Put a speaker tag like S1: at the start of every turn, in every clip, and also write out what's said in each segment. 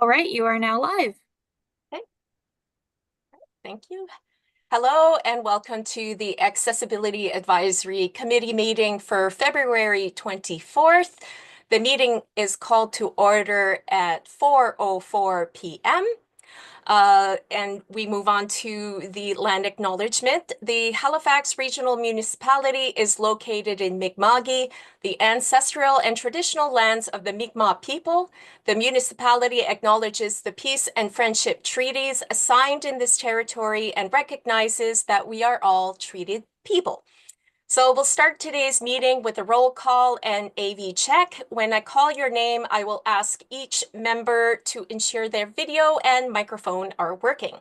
S1: All right, you are now live.
S2: Okay, thank you. Hello and welcome to the Accessibility Advisory Committee meeting for February 24th. The meeting is called to order at 4:04 p.m. And we move on to the land acknowledgement. The Halifax Regional Municipality is located in Mi'kma'ki, the ancestral and traditional lands of the Mi'kmaq people. The municipality acknowledges the peace and friendship treaties signed in this territory and recognizes that we are all treated people. So we'll start today's meeting with a roll call and AV check. When I call your name, I will ask each member to ensure their video and microphone are working.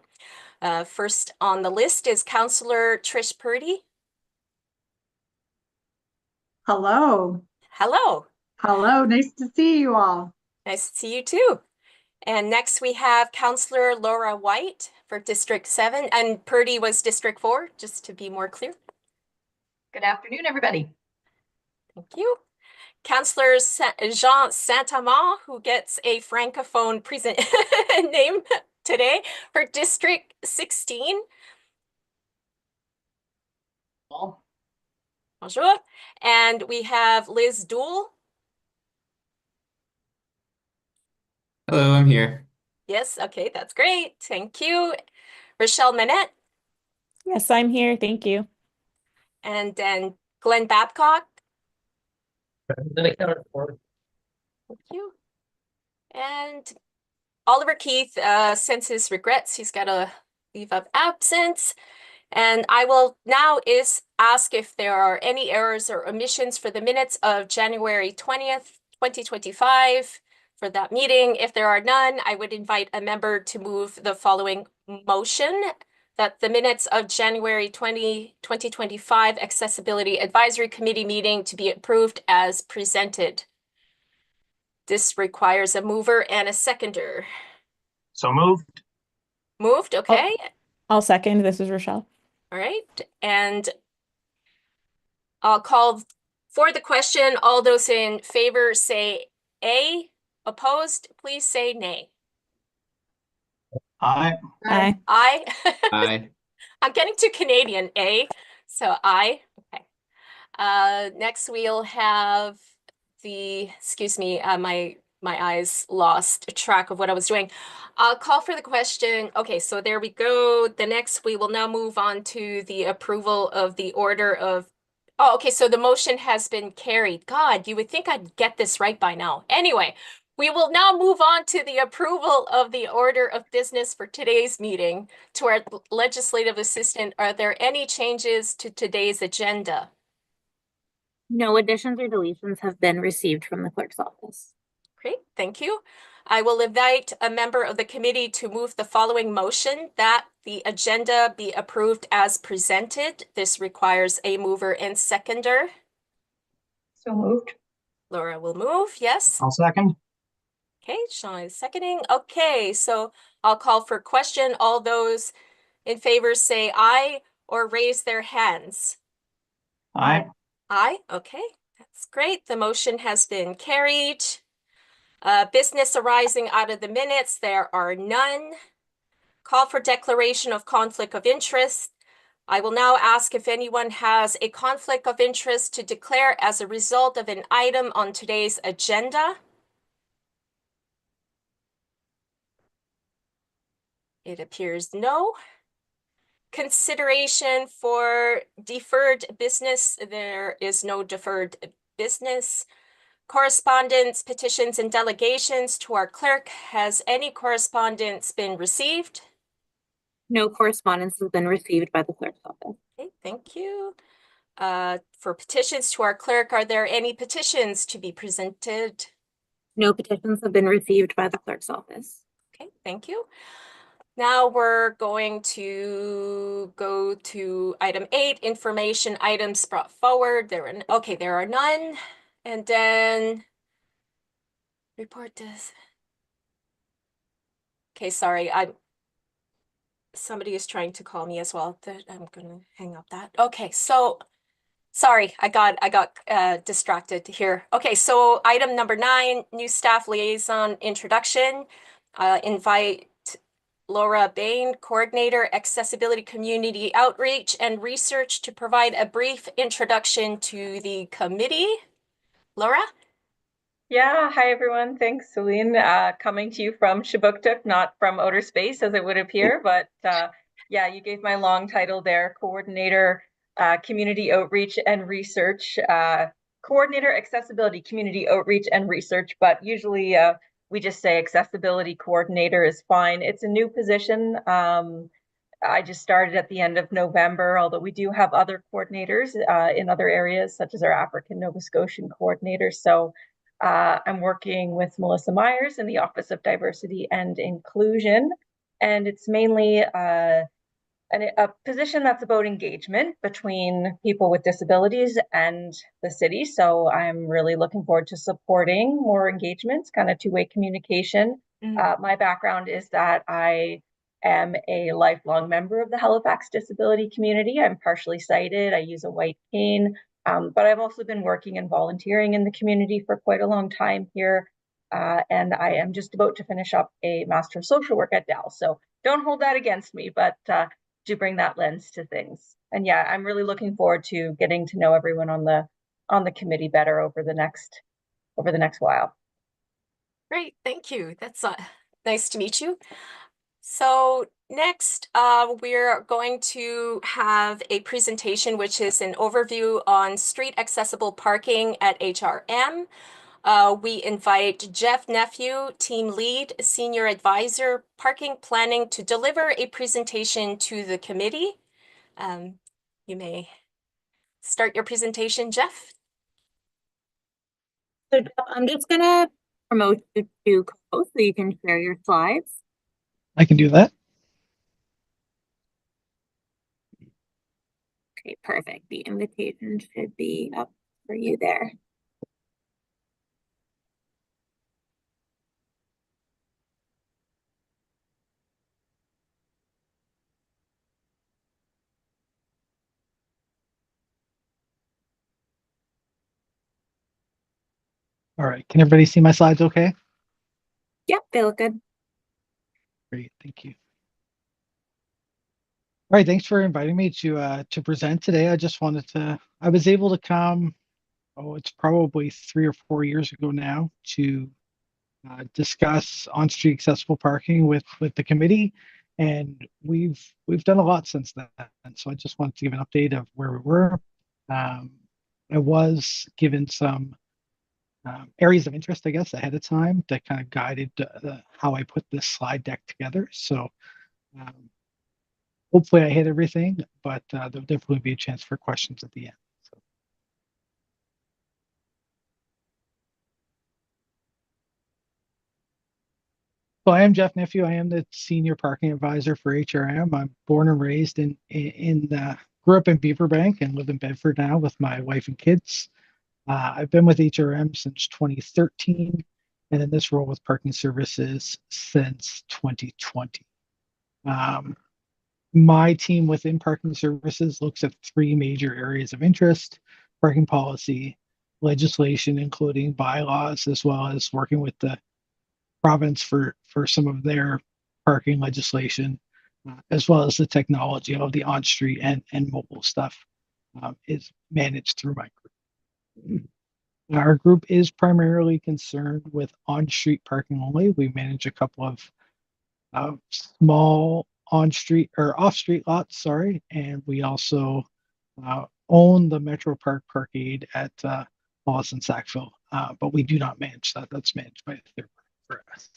S2: First on the list is Councillor Trish Purdy.
S3: Hello.
S2: Hello.
S3: Hello. Nice to see you all.
S2: Nice to see you too. And next we have Councillor Laura White for District 7, and Purdy was District 4, just to be more clear.
S4: Good afternoon, everybody.
S2: Thank you. Councillor Jean Saint-Amand, who gets a francophone present name today for District 16. Bonjour. And we have Liz Dool.
S5: Hello, I'm here.
S2: Yes, okay, that's great. Thank you. Rochelle Manette.
S1: Yes, I'm here. Thank you.
S2: And then Glenn Babcock. Thank you. And Oliver Keith sends his regrets. He's got a leave of absence. And I will now ask if there are any errors or omissions for the minutes of January 20th, 2025 for that meeting. If there are none, I would invite a member to move the following motion that the minutes of January 2025 Accessibility Advisory Committee meeting to be approved as presented. This requires a mover and a seconder.
S6: So moved.
S2: Moved, okay.
S1: I'll second. This is Rochelle.
S2: All right, and I'll call for the question. All those in favor say A. Opposed, please say nay.
S6: Aye.
S1: Aye.
S2: Aye.
S5: Hi.
S2: I'm getting to Canadian, A. So aye. Okay. Next we'll have the, excuse me, my eyes lost track of what I was doing. I'll call for the question. Okay, so there we go. The next, we will now move on to the approval of the order of, oh, okay, so the motion has been carried. God, you would think I'd get this right by now. Anyway, we will now move on to the approval of the order of business for today's meeting. To our legislative assistant, are there any changes to today's agenda?
S1: No additions or deletions have been received from the clerk's office.
S2: Great, thank you. I will invite a member of the committee to move the following motion that the agenda be approved as presented. This requires a mover and seconder.
S4: So moved.
S2: Laura will move, yes.
S6: I'll second.
S2: Okay, Sean is seconding. Okay, so I'll call for question. All those in favor say aye or raise their hands.
S6: Aye.
S2: Aye, okay, that's great. The motion has been carried. Business arising out of the minutes, there are none. Call for declaration of conflict of interest. I will now ask if anyone has a conflict of interest to declare as a result of an item on today's agenda. It appears no. Consideration for deferred business. There is no deferred business. Correspondence, petitions, and delegations to our clerk. Has any correspondence been received?
S1: No correspondence has been received by the clerk's office.
S2: Okay, thank you. For petitions to our clerk, are there any petitions to be presented?
S1: No petitions have been received by the clerk's office.
S2: Okay, thank you. Now we're going to go to item 8, information items brought forward. There are none. And then report this. Okay, sorry, somebody is trying to call me as well. I'm gonna hang up that. Okay, so sorry, I got distracted here. Okay, so item number 9, new staff liaison introduction. invite Laura Bain, Coordinator, Accessibility Community Outreach and Research, to provide a brief introduction to the committee. Laura?
S7: Yeah, hi everyone. Thanks, Celine. Coming to you from Shabuktuk, not from outer space as it would appear, but yeah, you gave my long title there, Coordinator, Community Outreach and Research, Coordinator, Accessibility, Community Outreach and Research, but usually we just say Accessibility Coordinator is fine. It's a new position. I just started at the end of November, although we do have other coordinators in other areas, such as our African Nova Scotian coordinator. So I'm working with Melissa Myers in the Office of Diversity and Inclusion, and it's mainly a position that's about engagement between people with disabilities and the city. So I'm really looking forward to supporting more engagements, kind of two-way communication. My background is that I am a lifelong member of the Halifax disability community. I'm partially sighted. I use a white cane. But I've also been working and volunteering in the community for quite a long time here. And I am just about to finish up a Master of Social Work at Dell. So don't hold that against me, but do bring that lens to things. And yeah, I'm really looking forward to getting to know everyone on the committee better over the next while.
S2: Great, thank you. That's nice to meet you. So next, we're going to have a presentation, which is an overview on street accessible parking at HRM. We invite Jeff Nephew, Team Lead, Senior Advisor, Parking Planning, to deliver a presentation to the committee. You may start your presentation, Jeff.
S1: So Jeff, I'm just gonna promote you to co-host so you can share your slides.
S8: I can do that.
S1: Okay, perfect. The invitation should be up for you there.
S8: All right. Can everybody see my slides okay?
S1: Yep, they look good.
S8: Great. Thank you. All right. Thanks for inviting me to present today. I was able to come, it's probably 3 or 4 years ago now, to discuss on-street accessible parking with the committee. And we've done a lot since then. And so I just wanted to give an update of where we were. I was given some areas of interest, I guess, ahead of time that kind of guided how I put this slide deck together. So hopefully I hit everything, but there'll definitely be a chance for questions at the end. So I am Jeff Nephew. I am the Senior Parking Advisor for HRM. I'm born and raised grew up in Beaverbank and live in Bedford now with my wife and kids. I've been with HRM since 2013 and in this role with Parking Services since 2020. My team within Parking Services looks at 3 major areas of interest: parking policy, legislation, including bylaws, as well as working with the province for some of their parking legislation, as well as the technology of the on-street and mobile stuff is managed through my group. Our group is primarily concerned with on-street parking only. We manage a couple of small on-street or off-street lots, and we also own the Metro Park Parkade at Hollis and Sackville, but we do not manage that. That's managed by a third party for us.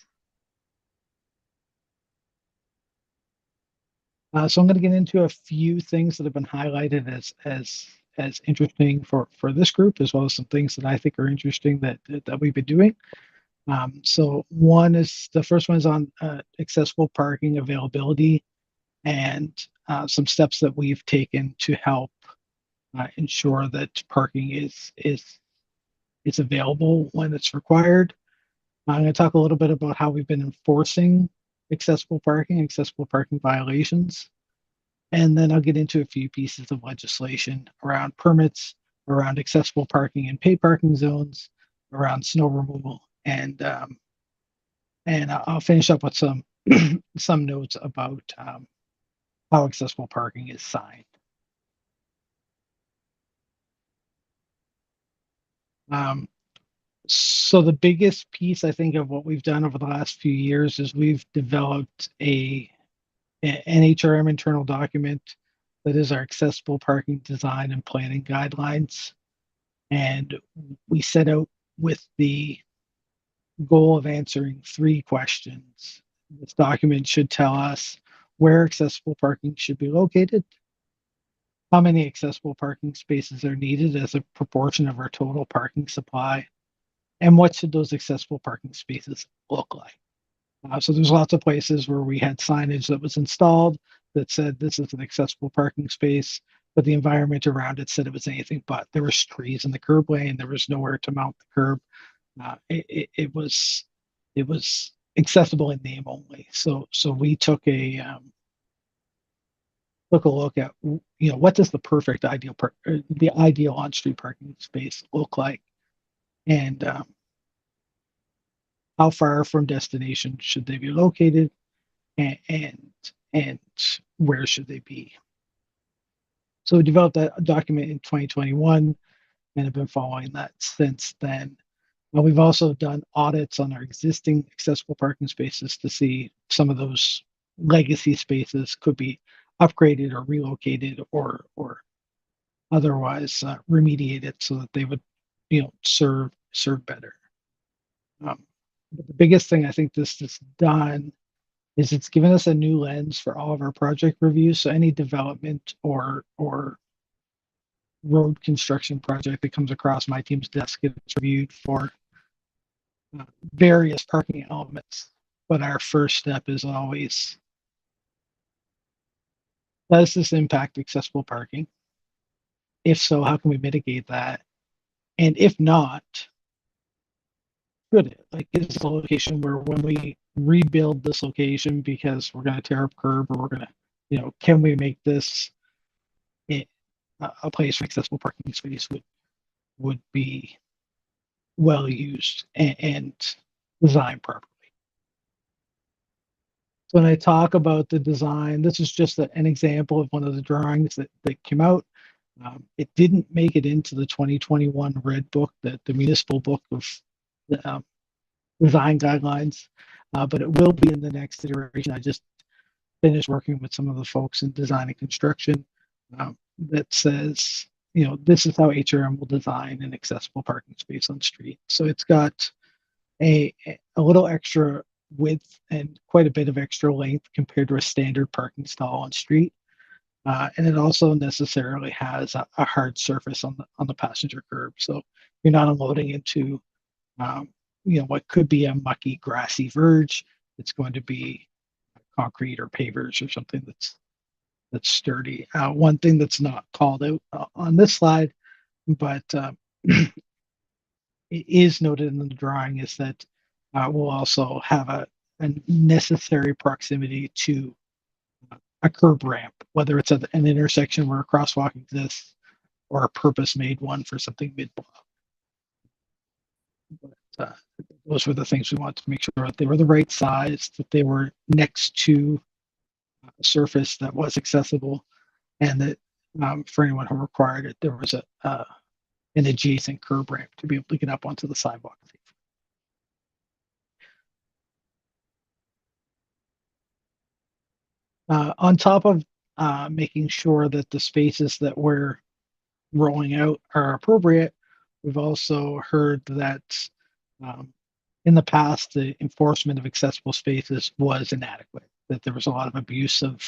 S8: So I'm going to get into a few things that have been highlighted as interesting for this group, as well as some things that I think are interesting that we've been doing. So the first one is on accessible parking availability and some steps that we've taken to help ensure that parking is available when it's required. I'm going to talk a little bit about how we've been enforcing accessible parking violations. And then I'll get into a few pieces of legislation around permits, around accessible parking and paid parking zones, around snow removal, and And I'll finish up with some some notes about how accessible parking is signed. So the biggest piece, I think, of what we've done over the last few years is we've developed an NHRM internal document that is our accessible parking design and planning guidelines. And we set out with the goal of answering 3 questions. This document should tell us where accessible parking should be located, how many accessible parking spaces are needed as a proportion of our total parking supply, and what should those accessible parking spaces look like. So there's lots of places where we had signage that was installed that said this is an accessible parking space, but the environment around it said it was anything but. There was trees in the curb lane, there was nowhere to mount the curb. It was accessible in name only. So we took a look at, what does the perfect the ideal on-street parking space look like, and how far from destination should they be located, and where should they be. So we developed that document in 2021 and have been following that since then. We've also done audits on our existing accessible parking spaces to see some of those legacy spaces could be upgraded or relocated or otherwise remediated so that they would, serve better. But the biggest thing I think this has done is it's given us a new lens for all of our project reviews. So any development or road construction project that comes across my team's desk gets reviewed for various parking elements. But our first step is always, does this impact accessible parking? If so, how can we mitigate that? And if not, should it? Like, is this a location where when we rebuild this location because we're going to tear up curb, or we're going to, can we make this a place where accessible parking space would be well used and designed properly? So when I talk about the design, this is just an example of one of the drawings that came out. It didn't make it into the 2021 Red Book, the municipal book of design guidelines, but it will be in the next iteration. I just finished working with some of the folks in design and construction that says, this is how HRM will design an accessible parking space on street. So it's got a little extra width and quite a bit of extra length compared to a standard parking stall on street. And it also necessarily has a hard surface on the passenger curb. So you're not unloading into, what could be a mucky, grassy verge. It's going to be concrete or pavers or something that's sturdy. One thing that's not called out on this slide, but it is noted in the drawing, is that we'll also have a necessary proximity to a curb ramp, whether it's at an intersection where a crosswalk exists or a purpose-made one for something mid-block. But those were the things we wanted to make sure that they were the right size, that they were next to a surface that was accessible, and that for anyone who required it, there was an adjacent curb ramp to be able to get up onto the sidewalk. On top of making sure that the spaces that we're rolling out are appropriate, we've also heard that in the past, the enforcement of accessible spaces was inadequate, that there was a lot of abuse of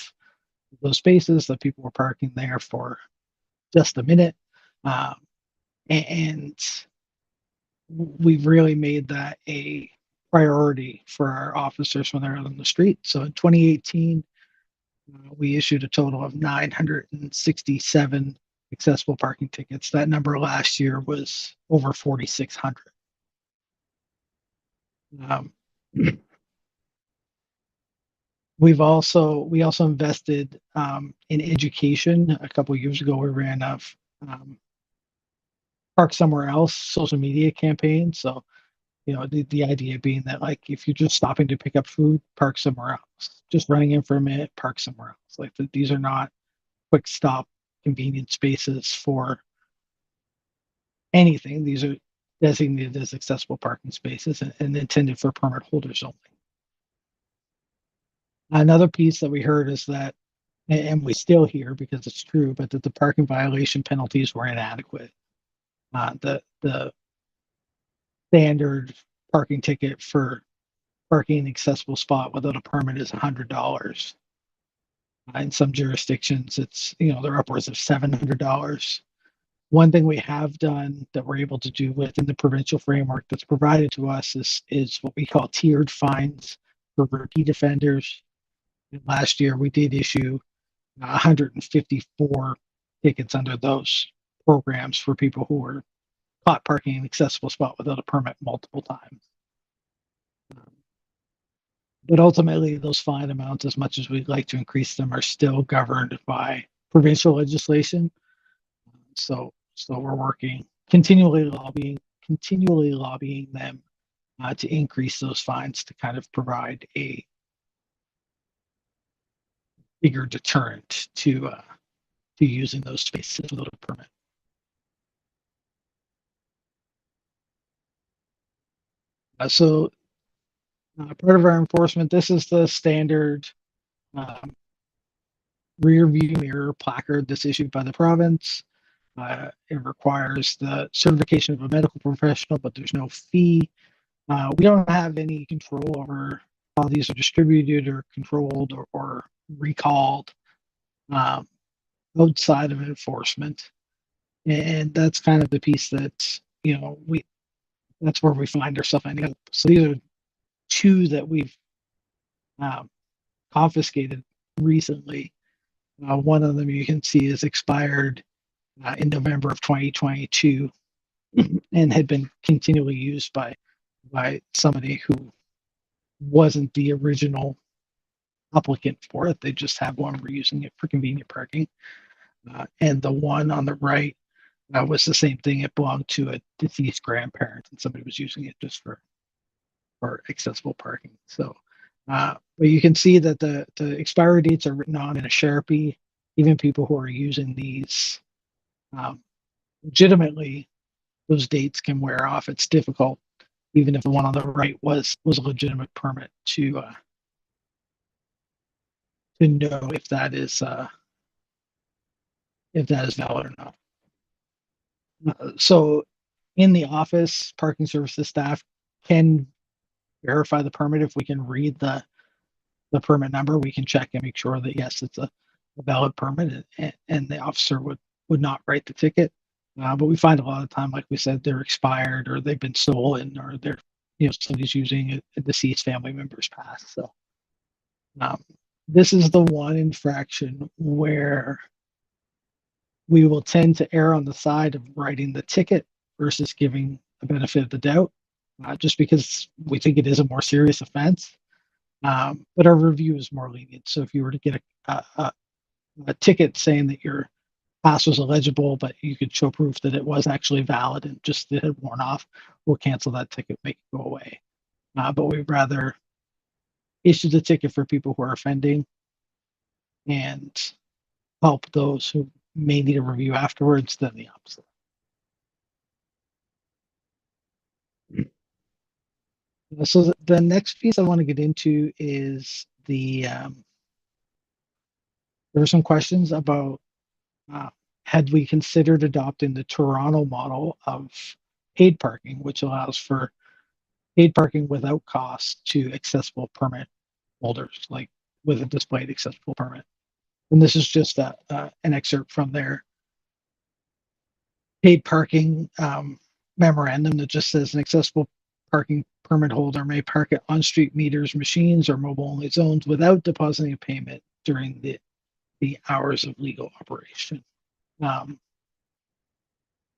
S8: those spaces, that people were parking there for just a minute. And we've really made that a priority for our officers when they're out on the street. So in 2018, we issued a total of 967 accessible parking tickets. That number last year was over 4,600. We also invested in education. A couple of years ago, we ran a Park Somewhere Else social media campaign. So the idea being that, like, if you're just stopping to pick up food, park somewhere else. Just running in for a minute, park somewhere else. Like, these are not quick stop convenient spaces for anything. These are designated as accessible parking spaces and intended for permit holders only. Another piece that we heard is that, and we still hear because it's true, but that the parking violation penalties were inadequate. The standard parking ticket for parking an accessible spot without a permit is $100. In some jurisdictions, it's, they're upwards of $700. One thing we have done that we're able to do within the provincial framework that's provided to us is what we call tiered fines for repeat offenders. And last year, we did issue 154 tickets under those programs for people who were caught parking an accessible spot without a permit multiple times. But ultimately, those fine amounts, as much as we'd like to increase them, are still governed by provincial legislation. So we're working, continually lobbying them to increase those fines to kind of provide a bigger deterrent to using those spaces without a permit. Part of our enforcement, this is the standard rear view mirror placard that's issued by the province. It requires the certification of a medical professional, but there's no fee. We don't have any control over how these are distributed or controlled or recalled outside of enforcement. And that's kind of the piece that, that's where we find ourselves ending up. So these are two that we've confiscated recently. One of them you can see is expired in November of 2022 and had been continually used by somebody who wasn't the original applicant for it. They just had one, were using it for convenient parking. And the one on the right was the same thing. It belonged to a deceased grandparent, and somebody was using it just for accessible parking. So, but you can see that the expiry dates are written on in a Sharpie. Even people who are using these legitimately, those dates can wear off. It's difficult, even if the one on the right was a legitimate permit, to know if that is valid or not. So in the office, parking services staff can verify the permit. If we can read the permit number, we can check and make sure that yes, it's a valid permit, and the officer would not write the ticket. But we find a lot of time, like we said, they're expired or they've been stolen or they're, somebody's using a deceased family member's pass. So this is the one infraction where we will tend to err on the side of writing the ticket versus giving the benefit of the doubt, just because we think it is a more serious offense. But our review is more lenient. So if you were to get a ticket saying that your pass was illegible, but you could show proof that it was actually valid and just it had worn off, we'll cancel that ticket, make it go away. But we'd rather issue the ticket for people who are offending and help those who may need a review afterwards than the opposite. So the next piece I want to get into is there were some questions about had we considered adopting the Toronto model of paid parking, which allows for paid parking without cost to accessible permit holders, like with a displayed accessible permit. And this is just an excerpt from their paid parking memorandum that just says an accessible parking permit holder may park at on-street meters, machines, or mobile-only zones without depositing a payment during the hours of legal operation.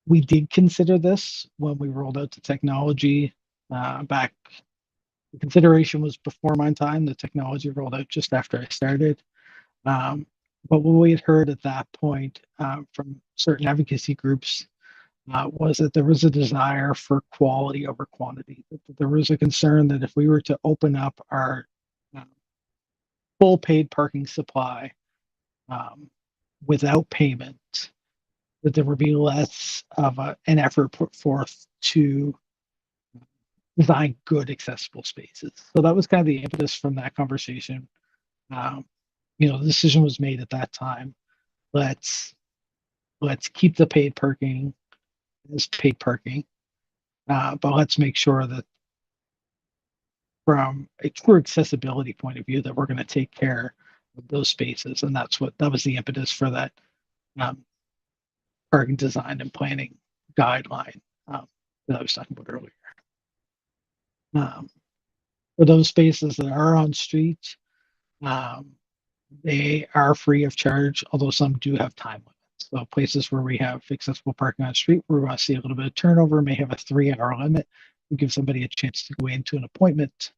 S8: We did consider this when we rolled out the technology back. The consideration was before my time. The technology rolled out just after I started. But what we had heard at that point from certain advocacy groups was that there was a desire for quality over quantity. That there was a concern that if we were to open up our full paid parking supply without payment, that there would be less of an effort put forth to design good accessible spaces. So that was kind of the impetus from that conversation. The decision was made at that time. Let's keep the paid parking as paid parking, but let's make sure that from a true accessibility point of view that we're going to take care of those spaces, and that was the impetus for that parking design and planning guideline that I was talking about earlier. For those spaces that are on street, they are free of charge, although some do have time limits. So places where we have accessible parking on the street, where we want to see a little bit of turnover, may have a 3-hour limit. We give somebody a chance to go into an appointment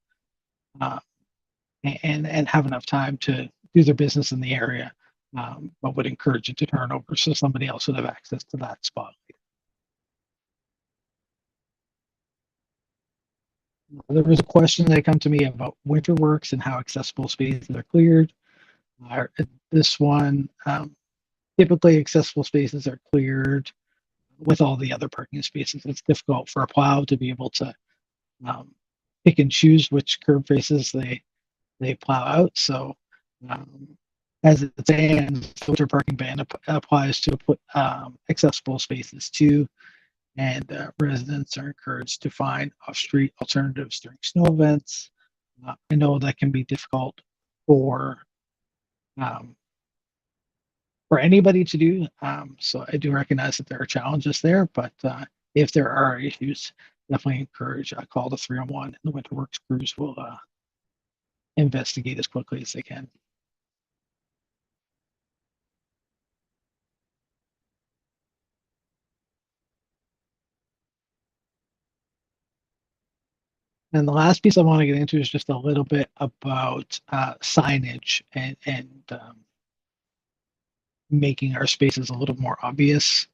S8: and have enough time to do their business in the area, but would encourage it to turn over so somebody else would have access to that spot. There was a question that come to me about winter works and how accessible spaces are cleared. This one, typically accessible spaces are cleared with all the other parking spaces. It's difficult for a plow to be able to pick and choose which curb faces they plow out. So as it stands, winter parking ban applies to accessible spaces too. And residents are encouraged to find off-street alternatives during snow events. I know that can be difficult for anybody to do. So I do recognize that there are challenges there, but if there are issues, definitely encourage a call to 311, and the Winter Works crews will investigate as quickly as they can. And the last piece I want to get into is just a little bit about signage and making our spaces a little more obvious.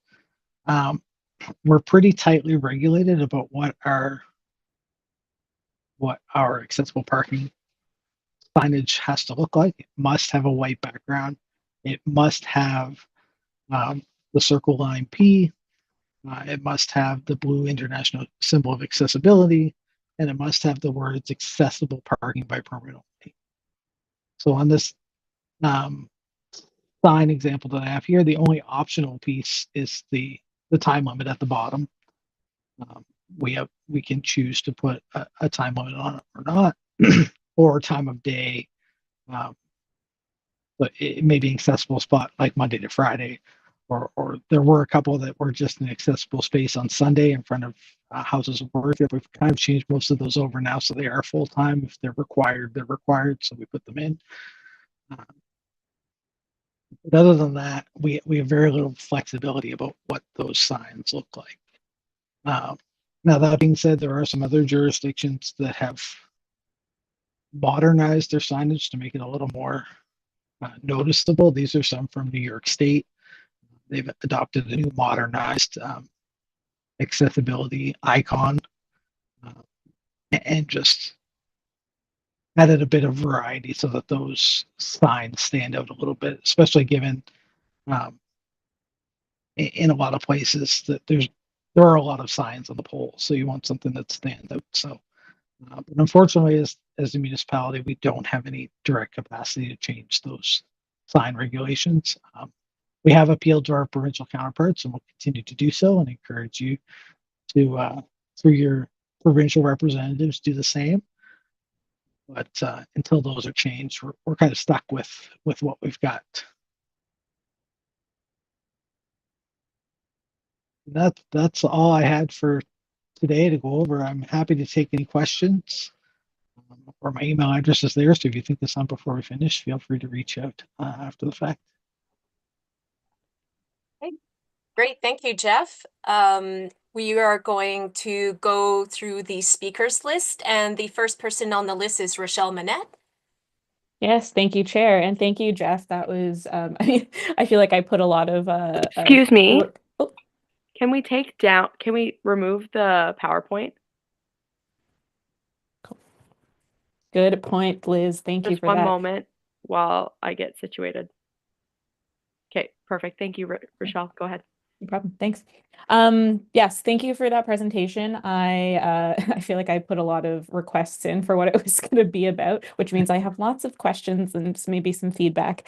S8: We're pretty tightly regulated about what our accessible parking signage has to look like. It must have a white background. It must have the circle line P. It must have the blue international symbol of accessibility, and it must have the words accessible parking by permit only. So on this sign example that I have here, the only optional piece is the time limit at the bottom. We can choose to put a time limit on it or not, or time of day. But it may be an accessible spot like Monday to Friday, or there were a couple that were just an accessible space on Sunday in front of houses of worship. We've kind of changed most of those over now, so they are full time. If they're required, they're required, so we put them in. But other than that, we have very little flexibility about what those signs look like. Now, that being said, there are some other jurisdictions that have modernized their signage to make it a little more noticeable. These are some from New York State. They've adopted a new modernized accessibility icon and just added a bit of variety so that those signs stand out a little bit, especially given in a lot of places that there are a lot of signs on the pole, so you want something that stands out. So, but unfortunately, as a municipality, we don't have any direct capacity to change those sign regulations. We have appealed to our provincial counterparts, and we'll continue to do so, and encourage you to, through your provincial representatives, do the same. But until those are changed, we're kind of stuck with what we've got. That's all I had for today to go over. I'm happy to take any questions, or my email address is there. So if you think this on before we finish, feel free to reach out after the fact.
S2: Okay. Great, thank you, Jeff. We are going to go through the speakers list, and the first person on the list is Rochelle Manette.
S9: Yes, thank you, Chair, and thank you, Jeff. That was, I feel like I put a lot of
S10: Excuse me.
S9: work. Oh,
S10: Can we remove the PowerPoint?
S9: Good point, Liz. Thank you
S10: Just
S9: for
S10: one
S9: that.
S10: moment while I get situated. Okay, perfect. Thank you, Rochelle. Go ahead.
S9: No problem. Thanks. Yes, thank you for that presentation. I feel like I put a lot of requests in for what it was going to be about, which means I have lots of questions and maybe some feedback.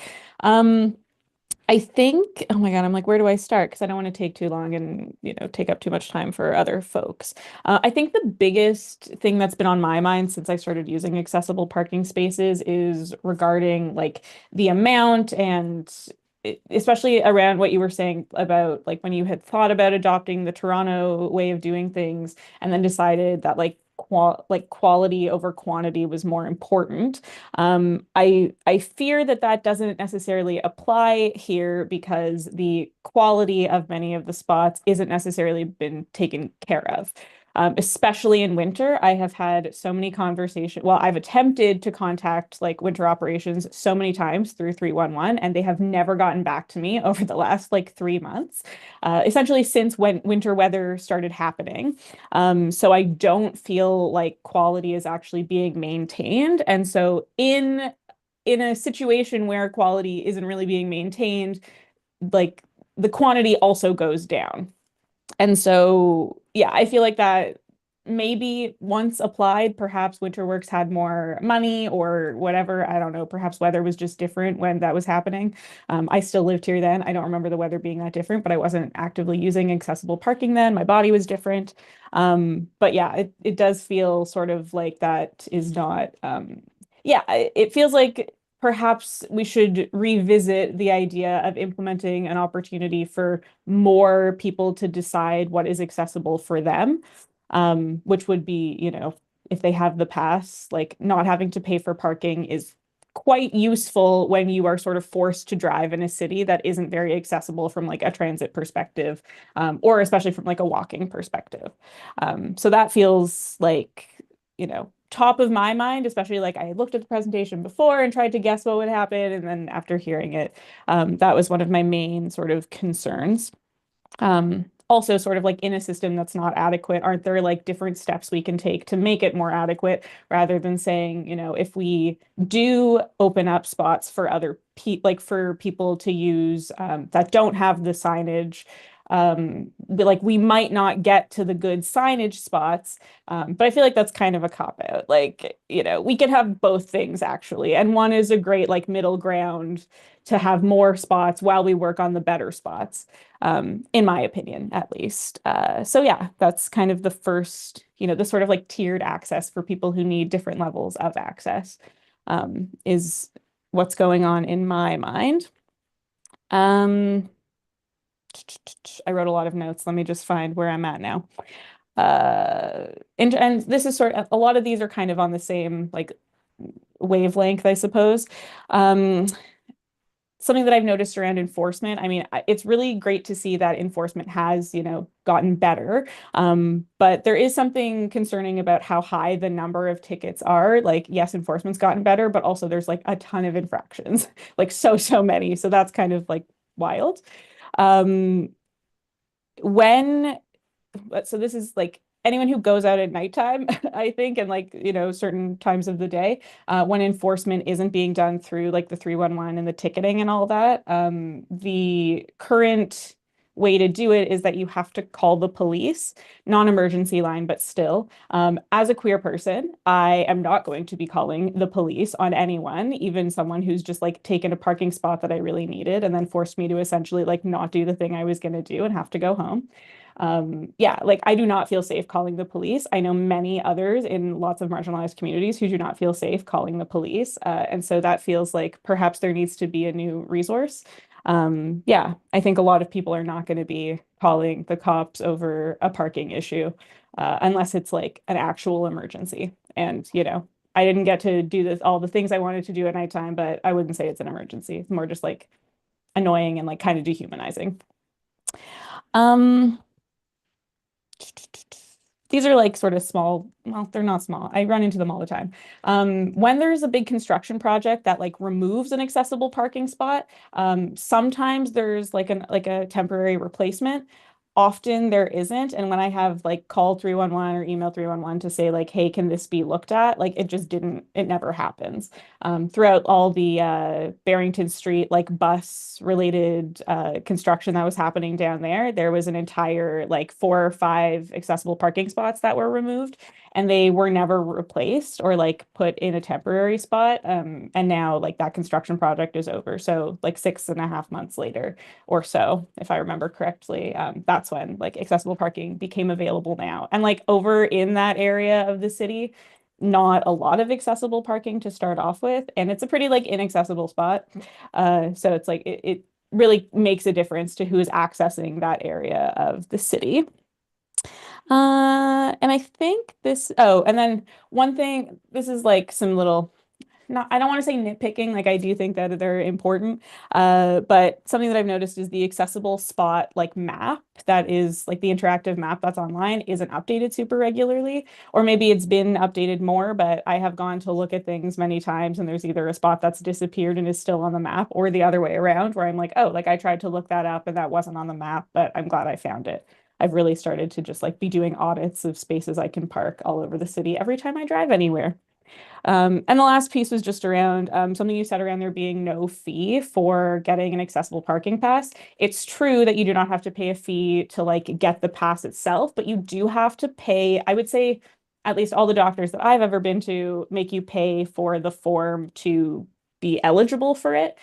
S9: I think, oh my God, I'm like, where do I start? Because I don't want to take too long and, take up too much time for other folks. I think the biggest thing that's been on my mind since I started using accessible parking spaces is regarding like the amount and especially around what you were saying about like when you had thought about adopting the Toronto way of doing things and then decided that like quality over quantity was more important. I fear that doesn't necessarily apply here because the quality of many of the spots isn't necessarily been taken care of. Especially in winter, I have had so many conversations. Well, I've attempted to contact like winter operations so many times through 311, and they have never gotten back to me over the last like 3 months, essentially since when winter weather started happening. So I don't feel like quality is actually being maintained. And so in a situation where quality isn't really being maintained, like the quantity also goes down. And so, yeah, I feel like that maybe once applied, perhaps WinterWorks had more money or whatever. I don't know. Perhaps weather was just different when that was happening. I still lived here then. I don't remember the weather being that different, but I wasn't actively using accessible parking then. My body was different. But yeah, it does feel sort of like that is not, yeah, it feels like perhaps we should revisit the idea of implementing an opportunity for more people to decide what is accessible for them, which would be, if they have the pass, like not having to pay for parking is quite useful when you are sort of forced to drive in a city that isn't very accessible from like a transit perspective, or especially from like a walking perspective. So that feels like, top of my mind, especially like I looked at the presentation before and tried to guess what would happen. And then after hearing it, that was one of my main sort of concerns. Also sort of like in a system that's not adequate, aren't there like different steps we can take to make it more adequate rather than saying, if we do open up spots for other for people to use that don't have the signage, like we might not get to the good signage spots, but I feel like that's kind of a cop out. Like, we can have both things actually, and one is a great like middle ground to have more spots while we work on the better spots, in my opinion, at least. So yeah, that's kind of the first, the sort of like tiered access for people who need different levels of access, is what's going on in my mind. I wrote a lot of notes. Let me just find where I'm at now. And this is sort of, a lot of these are kind of on the same like wavelength, I suppose. Something that I've noticed around enforcement, I mean, it's really great to see that enforcement has, gotten better. But there is something concerning about how high the number of tickets are. Like, yes, enforcement's gotten better, but also there's like a ton of infractions, like so many. So that's kind of like wild. So this is like anyone who goes out at nighttime, I think, and like, certain times of the day, when enforcement isn't being done through like the 311 and the ticketing and all that, the current way to do it is that you have to call the police, non-emergency line, but still. As a queer person, I am not going to be calling the police on anyone, even someone who's just like taken a parking spot that I really needed and then forced me to essentially like not do the thing I was going to do and have to go home. Yeah, like I do not feel safe calling the police. I know many others in lots of marginalized communities who do not feel safe calling the police. And so that feels like perhaps there needs to be a new resource. Yeah, I think a lot of people are not going to be calling the cops over a parking issue, unless it's like an actual emergency. And, I didn't get to do all the things I wanted to do at nighttime, but I wouldn't say it's an emergency. It's more just like annoying and like kind of dehumanizing. These are like sort of small, well, they're not small. I run into them all the time. When there's a big construction project that like removes an accessible parking spot, sometimes there's like a temporary replacement. often there isn't. And when I have like called 311 or emailed 311 to say like, hey, can this be looked at? Like it never happens. Throughout all the Barrington Street, like bus related construction that was happening down there was an entire like 4 or 5 accessible parking spots that were removed, and they were never replaced or like put in a temporary spot. And now like that construction project is over. So like 6.5 months later or so, if I remember correctly, that's when like accessible parking became available now. And like over in that area of the city, not a lot of accessible parking to start off with, and it's a pretty like inaccessible spot. So it's like it really makes a difference to who is accessing that area of the city. And I think and then one thing, this is like some little, I don't want to say nitpicking, like I do think that they're important. But something that I've noticed is the accessible spot like map that is like the interactive map that's online isn't updated super regularly, or maybe it's been updated more, but I have gone to look at things many times and there's either a spot that's disappeared and is still on the map, or the other way around where I'm like, oh, like I tried to look that up and that wasn't on the map, but I'm glad I found it. I've really started to just like be doing audits of spaces I can park all over the city every time I drive anywhere. And the last piece was just around something you said around there being no fee for getting an accessible parking pass. It's true that you do not have to pay a fee to like get the pass itself, but you do have to pay, I would say, at least all the doctors that I've ever been to make you pay for the form to be eligible for it.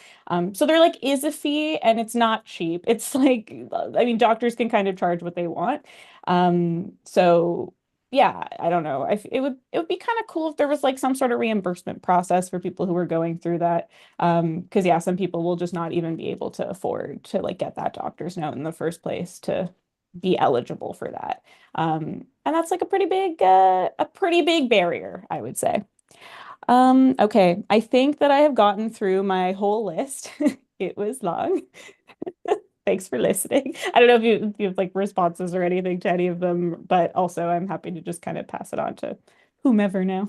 S9: So there like is a fee, and it's not cheap. It's like, I mean, doctors can kind of charge what they want. So yeah, I don't know. It would be kind of cool if there was like some sort of reimbursement process for people who are going through that. Because yeah, some people will just not even be able to afford to like get that doctor's note in the first place to be eligible for that. And that's like a pretty big barrier, I would say. Okay, I think that I have gotten through my whole list. It was long. Thanks for listening. I don't know if you have like responses or anything to any of them, but also I'm happy to just kind of pass it on to whomever now.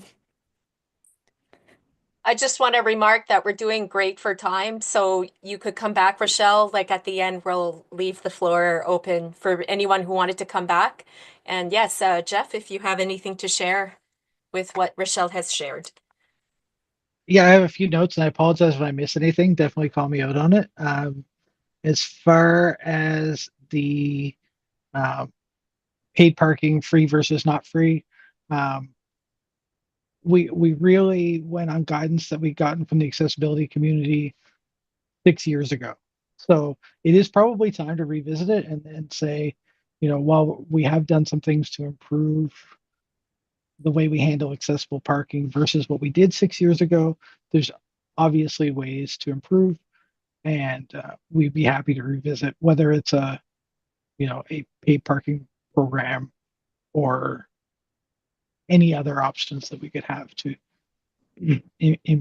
S2: I just want to remark that we're doing great for time, so you could come back, Rochelle. Like at the end, we'll leave the floor open for anyone who wanted to come back. And yes, Jeff, if you have anything to share with what Rochelle has shared.
S8: Yeah, I have a few notes, and I apologize if I miss anything. Definitely call me out on it. As far as the paid parking, free versus not free, we really went on guidance that we'd gotten from the accessibility community 6 years ago. So it is probably time to revisit it and say, while we have done some things to improve the way we handle accessible parking versus what we did 6 years ago, there's obviously ways to improve, and we'd be happy to revisit whether it's a paid parking program or any other options that we could have to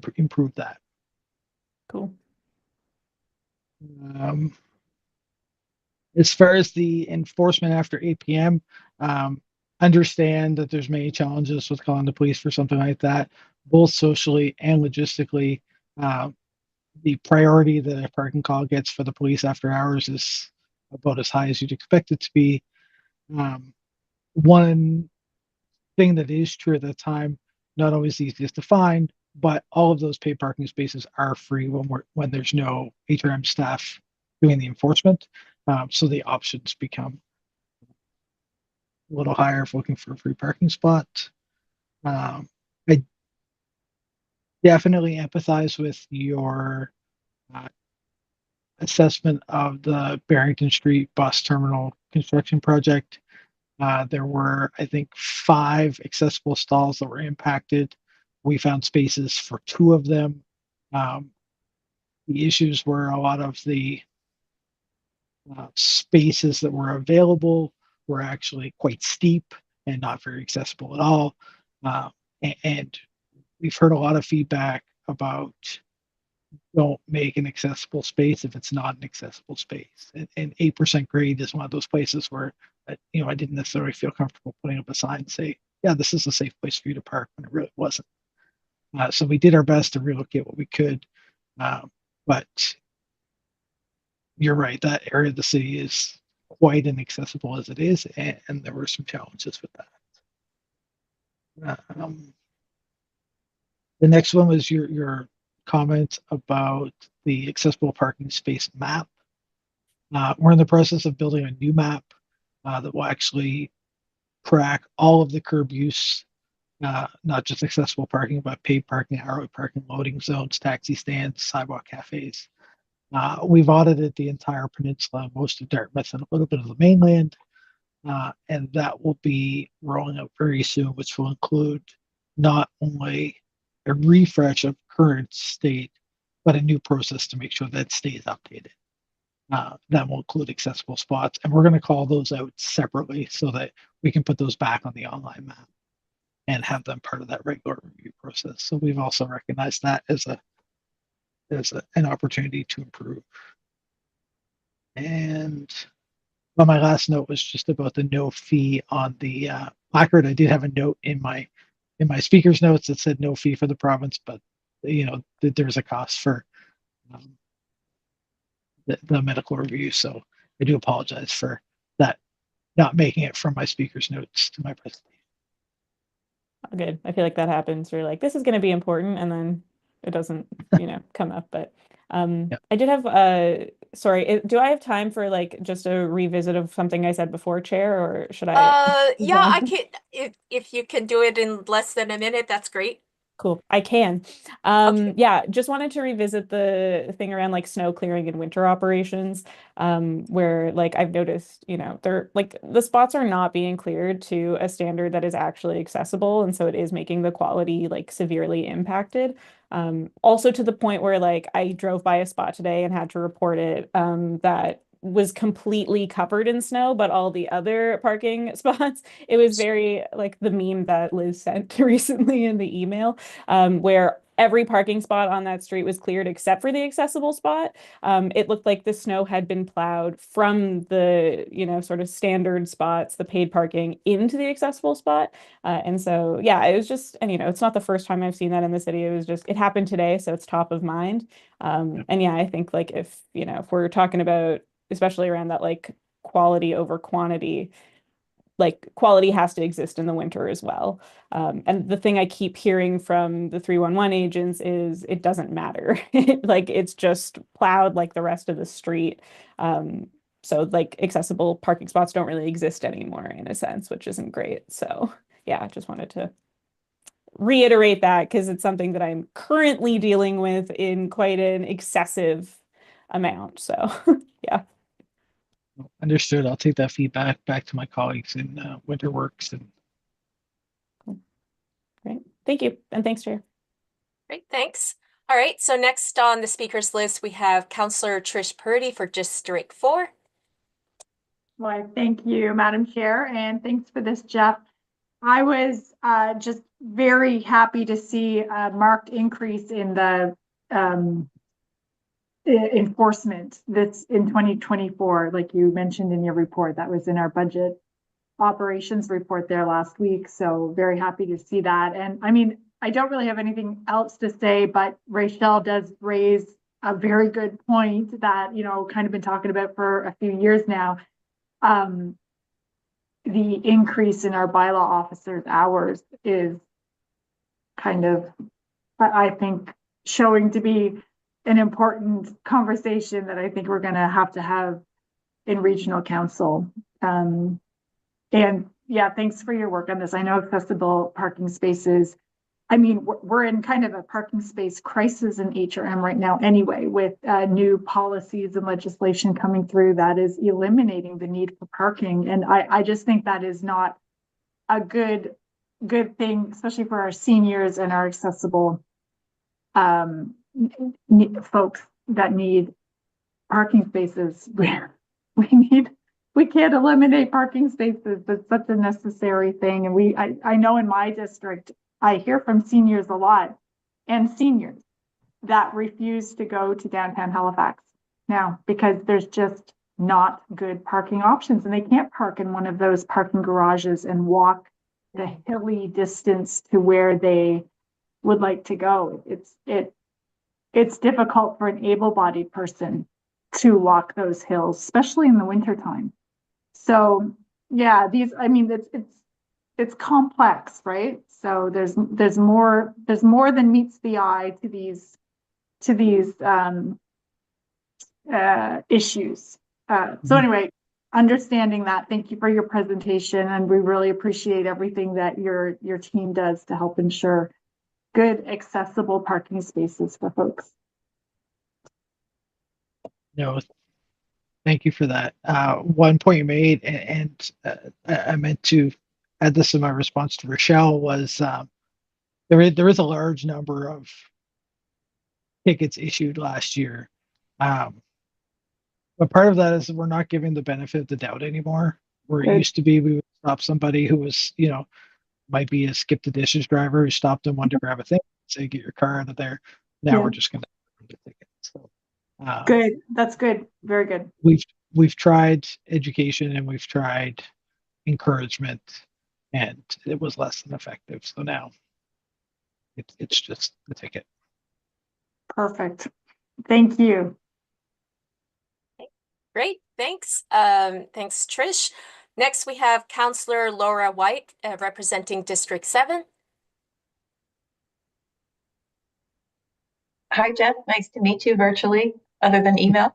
S8: improve that.
S9: Cool.
S8: As far as the enforcement after 8 p.m., understand that there's many challenges with calling the police for something like that, both socially and logistically. The priority that a parking call gets for the police after hours is about as high as you'd expect it to be. One thing that is true at that time, not always the easiest to find, but all of those paid parking spaces are free when there's no HRM staff doing the enforcement. So the options become a little higher if looking for a free parking spot. I definitely empathize with your assessment of the Barrington Street bus terminal construction project. There were, I think, 5 accessible stalls that were impacted. We found spaces for 2 of them. The issues were a lot of the spaces that were available were actually quite steep and not very accessible at all. And we've heard a lot of feedback about don't make an accessible space if it's not an accessible space. And 8% grade is one of those places where I didn't necessarily feel comfortable putting up a sign and say, yeah, this is a safe place for you to park, when it really wasn't. So we did our best to relocate what we could. But you're right, that area of the city is quite inaccessible as it is, and there were some challenges with that. The next one was your comment about the accessible parking space map. We're in the process of building a new map that will actually track all of the curb use, not just accessible parking, but paid parking, highway parking, loading zones, taxi stands, sidewalk cafes. We've audited the entire peninsula, most of Dartmouth, and a little bit of the mainland, and that will be rolling out very soon, which will include not only a refresh of current state, but a new process to make sure that stays updated. That will include accessible spots, and we're going to call those out separately so that we can put those back on the online map and have them part of that regular review process. So we've also recognized that as an opportunity to improve. And well, my last note was just about the no fee on the placard. I did have a note in my speaker's notes that said no fee for the province, but that there's a cost for the medical review. So I do apologize for that, not making it from my speaker's notes to my presentation.
S9: Good. I feel like that happens. We're like, this is going to be important, and then it doesn't, come up. But I did have sorry, do I have time for like just a revisit of something I said before, Chair, or should I?
S2: Yeah, I can, if you can do it in less than a minute, that's great.
S9: Cool. I can.
S2: Okay.
S9: Yeah, just wanted to revisit the thing around like snow clearing and winter operations, where like I've noticed, they're like the spots are not being cleared to a standard that is actually accessible. And so it is making the quality like severely impacted. Also to the point where like I drove by a spot today and had to report it, that was completely covered in snow, but all the other parking spots, it was very like the meme that Liz sent recently in the email, where every parking spot on that street was cleared except for the accessible spot. It looked like the snow had been plowed from the, sort of standard spots, the paid parking, into the accessible spot. And so, yeah, it was just, and it's not the first time I've seen that in the city. It happened today, so it's top of mind. And yeah, I think like if we're talking about, especially around that like quality over quantity, like quality has to exist in the winter as well. And the thing I keep hearing from the 311 agents is it doesn't matter. Like it's just plowed like the rest of the street. So like accessible parking spots don't really exist anymore in a sense, which isn't great. So yeah, I just wanted to reiterate that because it's something that I'm currently dealing with in quite an excessive amount. So yeah.
S8: Understood. I'll take that feedback back to my colleagues in Winterworks. And
S9: Great. Thank you. And thanks, Chair.
S2: Great, thanks. All right, so next on the speakers list, we have Councillor Trish Purdy for District 4.
S3: Well, thank you, Madam Chair, and thanks for this, Jeff. I was just very happy to see a marked increase in the enforcement that's in 2024, like you mentioned in your report. That was in our budget operations report there last week. So very happy to see that. And I mean, I don't really have anything else to say, but Rachel does raise a very good point that, kind of been talking about for a few years now. The increase in our bylaw officers' hours is kind of, I think, showing to be an important conversation that I think we're going to have in regional council. And yeah, thanks for your work on this. I know accessible parking spaces, I mean, we're in kind of a parking space crisis in HRM right now anyway, with new policies and legislation coming through that is eliminating the need for parking. And I just think that is not a good thing, especially for our seniors and our accessible folks that need parking spaces. We can't eliminate parking spaces. It's such a necessary thing. And I know in my district, I hear from seniors a lot, and seniors that refuse to go to downtown Halifax now because there's just not good parking options, and they can't park in one of those parking garages and walk the hilly distance to where they would like to go. It's difficult for an able-bodied person to walk those hills, especially in the wintertime. So, yeah, I mean, it's complex, right? So there's more than meets the eye to these issues. So anyway, understanding that, thank you for your presentation, and we really appreciate everything that your team does to help ensure good, accessible parking spaces for folks.
S8: No, thank you for that. One point you made, and I meant to add this in my response to Rochelle, was there is a large number of tickets issued last year. But part of that is we're not giving the benefit of the doubt anymore. Where it
S3: Good.
S8: used to be, we would stop somebody who was, might be a skip the dishes driver who stopped and wanted to grab a thing, say, get your car out of there. Now
S3: Yeah.
S8: we're just going to get tickets. So,
S3: Good. That's good. Very good.
S8: we've tried education and we've tried encouragement, and it was less than effective. So now it's just the ticket.
S3: Perfect. Thank you.
S2: Great, thanks. Thanks, Trish. Next, we have Councillor Laura White, representing District 7.
S4: Hi, Jeff. Nice to meet you virtually, other than email.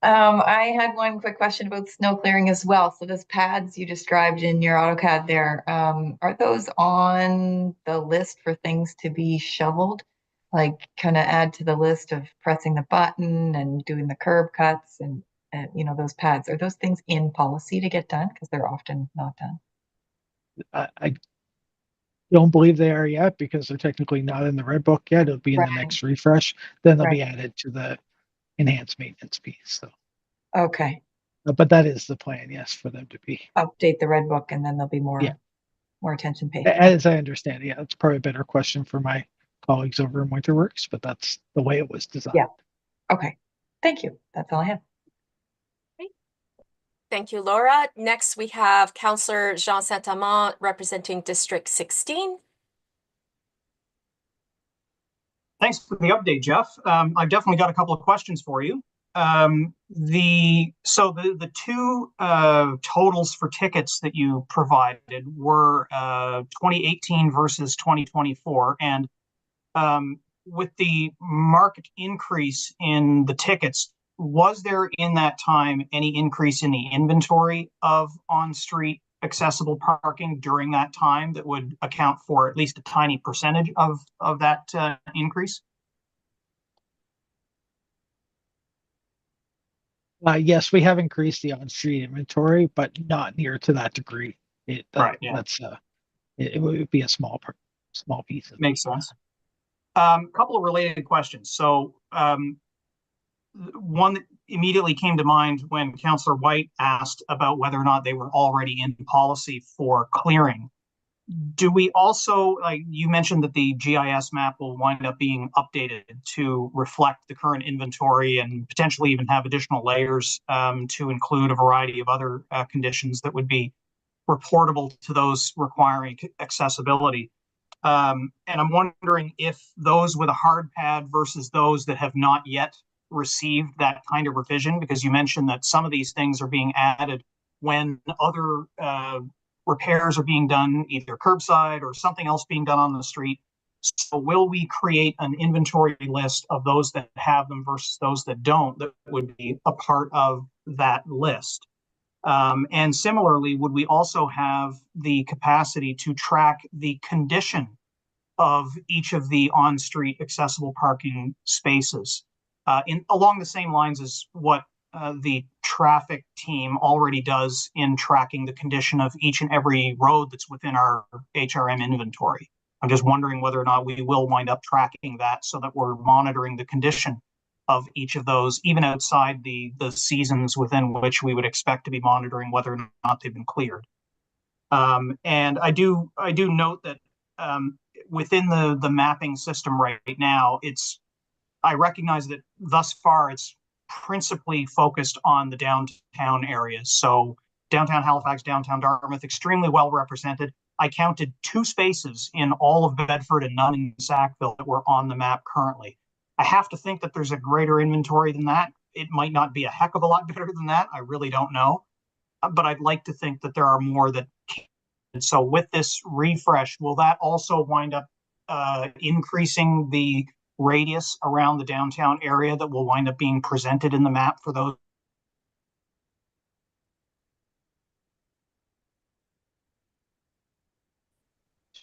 S4: I had one quick question about snow clearing as well. So those pads you described in your AutoCAD there, are those on the list for things to be shoveled? Like kind of add to the list of pressing the button and doing the curb cuts and those pads. Are those things in policy to get done? Because they're often not done.
S8: I don't believe they are yet because they're technically not in the red book yet. It'll be in the
S4: Right.
S8: next refresh. Then they'll be
S4: Right.
S8: added to the enhanced maintenance piece. So,
S4: Okay.
S8: but that is the plan, yes, for them to be.
S4: Update the red book and then there'll be more,
S8: Yeah.
S4: more attention paid.
S8: As I understand, yeah, it's probably a better question for my colleagues over in Winterworks, but that's the way it was designed.
S4: Yeah. Okay. Thank you. That's all I have.
S2: Thank you, Laura. Next, we have Councillor Jean Saint-Amand, representing District 16.
S6: Thanks for the update, Jeff. I've definitely got a couple of questions for you. The two totals for tickets that you provided were 2018 versus 2024, and with the marked increase in the tickets, was there in that time any increase in the inventory of on-street accessible parking during that time that would account for at least a tiny percentage of that increase?
S8: Yes, we have increased the on-street inventory, but not near to that degree.
S6: Right, yeah.
S8: That's it would be a small piece.
S6: Makes sense. Couple of related questions. So one that immediately came to mind when Councillor White asked about whether or not they were already in policy for clearing. Do we also, like you mentioned that the GIS map will wind up being updated to reflect the current inventory and potentially even have additional layers to include a variety of other conditions that would be reportable to those requiring accessibility. And I'm wondering if those with a hard pad versus those that have not yet received that kind of revision, because you mentioned that some of these things are being added when other repairs are being done, either curbside or something else being done on the street. So will we create an inventory list of those that have them versus those that don't, that would be a part of that list? And similarly, would we also have the capacity to track the condition of each of the on-street accessible parking spaces along the same lines as what the traffic team already does in tracking the condition of each and every road that's within our HRM inventory? I'm just wondering whether or not we will wind up tracking that so that we're monitoring the condition of each of those, even outside the seasons within which we would expect to be monitoring whether or not they've been cleared. And I do note that within the mapping system right now, I recognize that thus far it's principally focused on the downtown areas. So downtown Halifax, downtown Dartmouth, extremely well represented. I counted 2 spaces in all of Bedford and none in Sackville that were on the map currently. I have to think that there's a greater inventory than that. It might not be a heck of a lot better than that. I really don't know. but I'd like to think that there are more that can. And so with this refresh, will that also wind up increasing the radius around the downtown area that will wind up being presented in the map for those?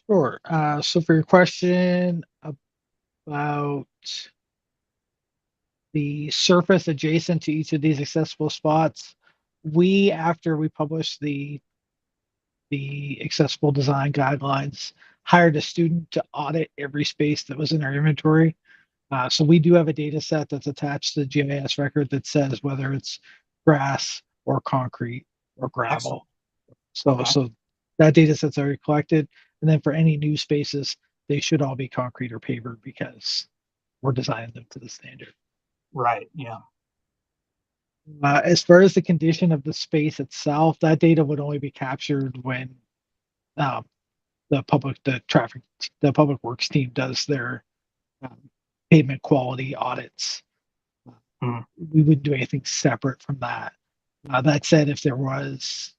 S8: Sure. So for your question about the surface adjacent to each of these accessible spots, after we published the accessible design guidelines, hired a student to audit every space that was in our inventory. So we do have a data set that's attached to the GIS record that says whether it's grass or concrete or gravel. So that data set's already collected. And then for any new spaces, they should all be concrete or paver because we're designing them to the standard.
S6: Right, yeah.
S8: As far as the condition of the space itself, that data would only be captured when the public works team does their pavement quality audits. We wouldn't do anything separate from that. That said, if there was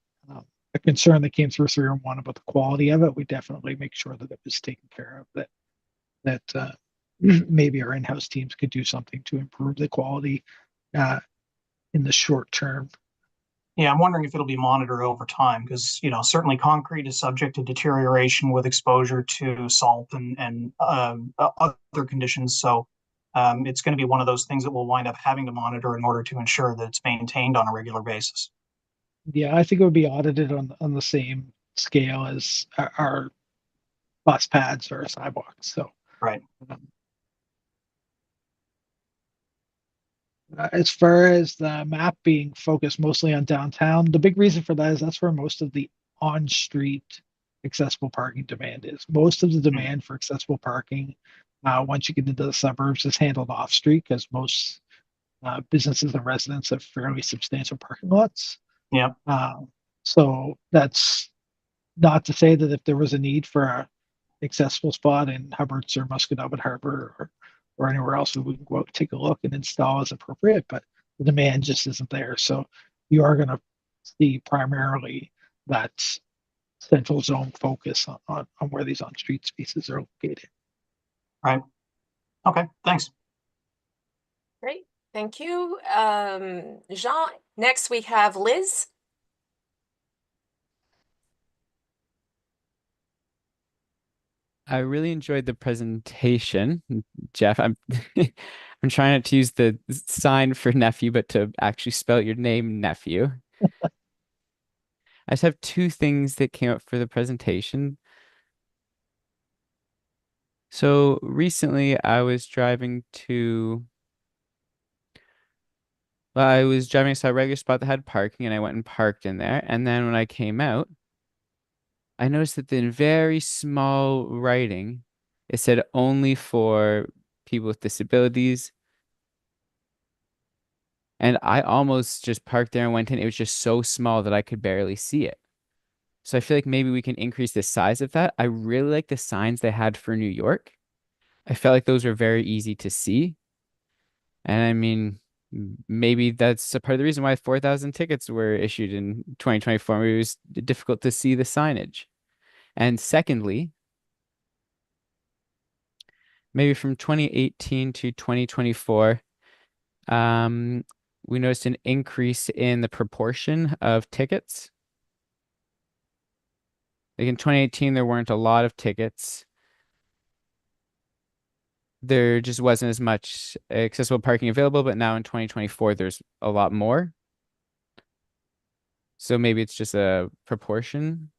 S8: a concern that came through 301 about the quality of it, we definitely make sure that it was taken care of. That maybe our in-house teams could do something to improve the quality in the short term.
S6: Yeah, I'm wondering if it'll be monitored over time because, certainly concrete is subject to deterioration with exposure to salt and other conditions. So it's going to be one of those things that we'll wind up having to monitor in order to ensure that it's maintained on a regular basis.
S8: Yeah, I think it would be audited on the same scale as our bus pads or sidewalks. So
S6: right.
S8: As far as the map being focused mostly on downtown, the big reason for that is that's where most of the on-street accessible parking demand is. Most of the demand for accessible parking, once you get into the suburbs, is handled off-street because most businesses and residents have fairly substantial parking lots.
S6: Yeah.
S8: So that's not to say that if there was a need for a accessible spot in Hubbards or Musquodoboit Harbor or anywhere else, we can go out and take a look and install as appropriate, but the demand just isn't there. So you are going to see primarily that central zone focus on where these on-street spaces are located.
S6: Right. Okay, thanks.
S2: Great, thank you. Jean, next we have Liz.
S11: I really enjoyed the presentation, Jeff. I'm I'm trying not to use the sign for nephew, but to actually spell your name nephew. I just have two things that came up for the presentation. So recently I was driving I saw a regular spot that had parking and I went and parked in there. And then when I came out, I noticed that in very small writing, it said only for people with disabilities. And I almost just parked there and went in. It was just so small that I could barely see it. So I feel like maybe we can increase the size of that. I really like the signs they had for New York. I felt like those were very easy to see. And I mean, maybe that's a part of the reason why 4,000 tickets were issued in 2024. Maybe it was difficult to see the signage. And secondly, maybe from 2018 to 2024, we noticed an increase in the proportion of tickets. Like in 2018, there weren't a lot of tickets. There just wasn't as much accessible parking available, but now in 2024, there's a lot more. So maybe it's just a proportion.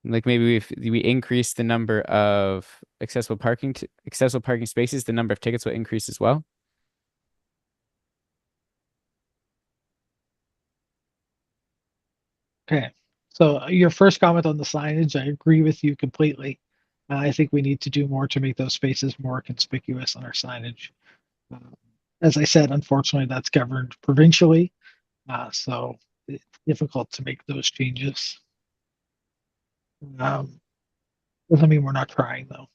S11: Like maybe if we increase the number of accessible parking spaces, the number of tickets will increase as well.
S8: Okay. So your first comment on the signage, I agree with you completely. I think we need to do more to make those spaces more conspicuous on our signage. As I said, unfortunately, that's governed provincially, so it's difficult to make those changes. Doesn't mean we're not trying, though.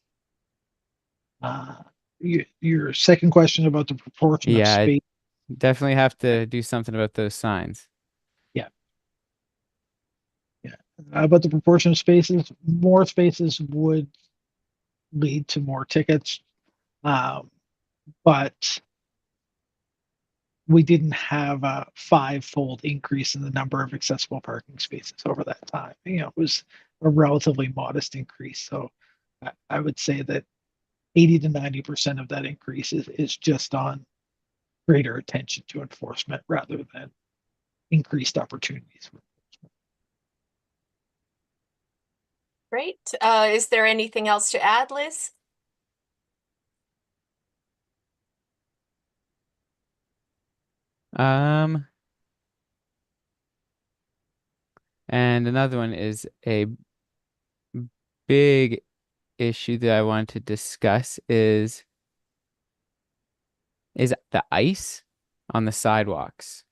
S8: your second question about the proportion of
S11: Yeah,
S8: space.
S11: definitely have to do something about those signs.
S8: About the proportion of spaces, more spaces would lead to more tickets. But we didn't have a five-fold increase in the number of accessible parking spaces over that time. It was a relatively modest increase. So I would say that 80 to 90% of that increase is just on greater attention to enforcement rather than increased opportunities.
S2: Great. Is there anything else to add, Liz?
S11: And another one is a big issue that I want to discuss is the ice on the sidewalks.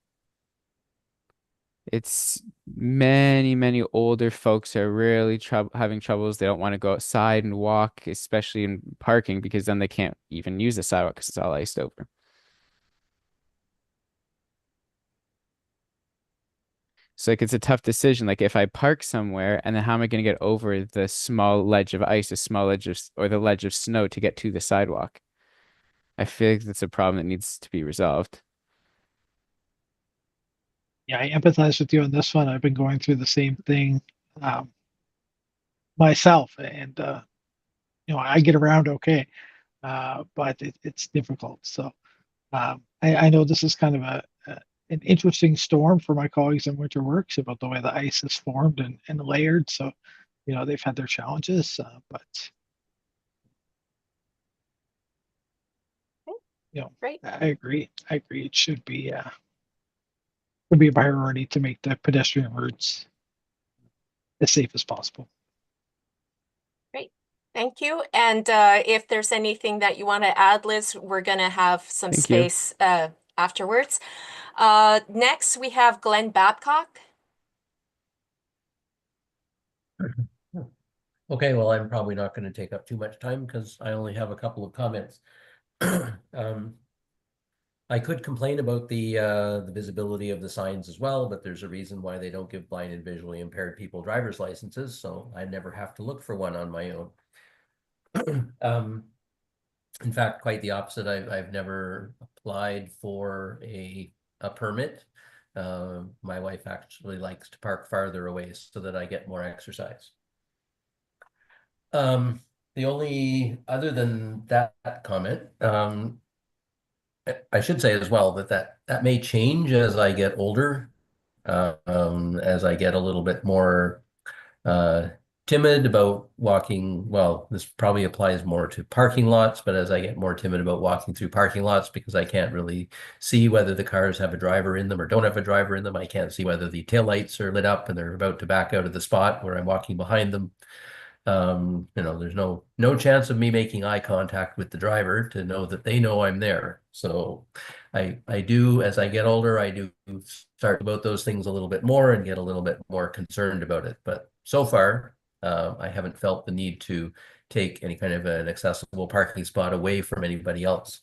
S11: It's many older folks are really having troubles. They don't want to go outside and walk, especially in parking, because then they can't even use the sidewalk because it's all iced over. So like it's a tough decision. Like if I park somewhere and then how am I going to get over the small ledge of ice, a small ledge of, or the ledge of snow to get to the sidewalk? I feel like that's a problem that needs to be resolved.
S8: Yeah, I empathize with you on this one. I've been going through the same thing myself, and I get around okay, but it's difficult. So I know this is kind of an interesting storm for my colleagues in Winter Works about the way the ice is formed and layered. So they've had their challenges, but
S2: Great.
S8: I agree. It should be a priority to make the pedestrian routes as safe as possible.
S2: Great. Thank you. And if there's anything that you want to add, Liz, we're going to have some
S11: Thank you.
S2: space afterwards. Next, we have Glenn Babcock.
S12: Okay, well, I'm probably not going to take up too much time because I only have a couple of comments. I could complain about the visibility of the signs as well, but there's a reason why they don't give blind and visually impaired people driver's licenses, so I never have to look for one on my own. In fact, quite the opposite. I've never applied for a permit. My wife actually likes to park farther away so that I get more exercise. The only other than that comment, I should say as well that may change as I get older, as I get a little bit more timid about walking. Well, this probably applies more to parking lots, but as I get more timid about walking through parking lots because I can't really see whether the cars have a driver in them or don't have a driver in them. I can't see whether the taillights are lit up and they're about to back out of the spot where I'm walking behind them. There's no chance of me making eye contact with the driver to know that they know I'm there. So I do, as I get older, I do start about those things a little bit more and get a little bit more concerned about it. But so far, I haven't felt the need to take any kind of an accessible parking spot away from anybody else.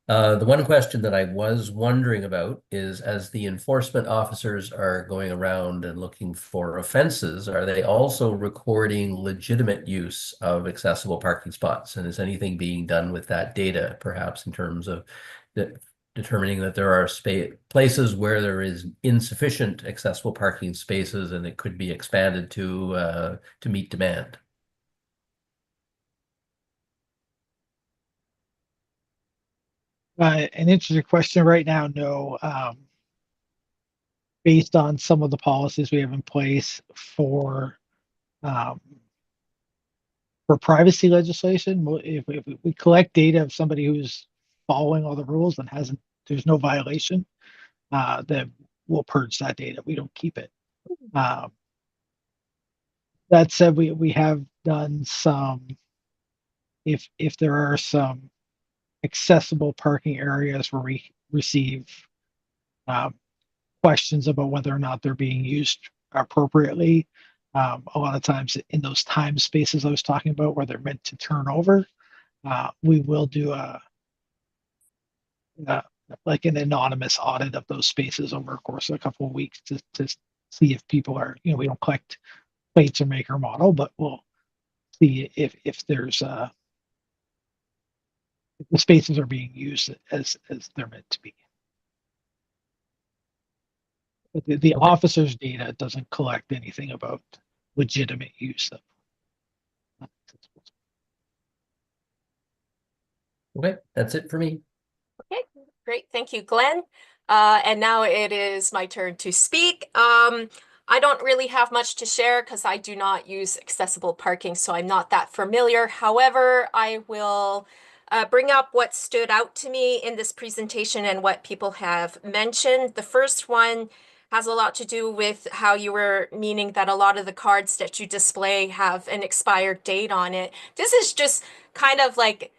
S12: The one question that I was wondering about is, as the enforcement officers are going around and looking for offenses, are they also recording legitimate use of accessible parking spots? And is anything being done with that data, perhaps in terms of determining that there are places where there is insufficient accessible parking spaces and it could be expanded to meet demand?
S8: An interesting question right now. No, based on some of the policies we have in place for privacy legislation, if we collect data of somebody who's following all the rules and there's no violation, then we'll purge that data. We don't keep it. That said, we have done some. If there are some accessible parking areas where we receive questions about whether or not they're being used appropriately. A lot of times in those time spaces I was talking about where they're meant to turn over, We will do like an anonymous audit of those spaces over a course of a couple of weeks to see if people are, we don't collect plates or make or model, but we'll see if there's if the spaces are being used as they're meant to be. But the officer's data doesn't collect anything about legitimate use of.
S12: Okay, that's it for me.
S2: Okay, great. Thank you, Glenn. And now it is my turn to speak. I don't really have much to share because I do not use accessible parking, so I'm not that familiar. However, I will bring up what stood out to me in this presentation and what people have mentioned. The first one has a lot to do with how you were meaning that a lot of the cards that you display have an expired date on it. This is just kind of like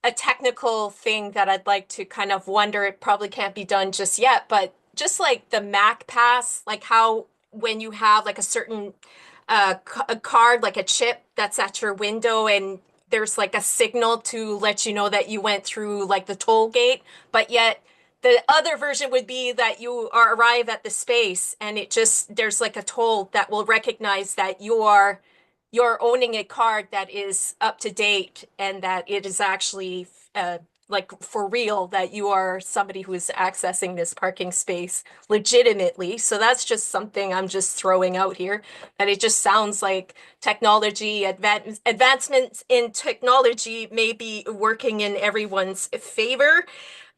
S2: a technical thing that I'd like to kind of wonder, it probably can't be done just yet, but just like the Mac Pass, like how when you have like a certain a card, like a chip that's at your window and there's like a signal to let you know that you went through like the toll gate, but yet the other version would be that you arrive at the space and it just, there's like a toll that will recognize that you're owning a card that is up to date and that it is actually like for real, that you are somebody who is accessing this parking space legitimately. So that's just something I'm just throwing out here, that it just sounds like technology, advancements in technology may be working in everyone's favor.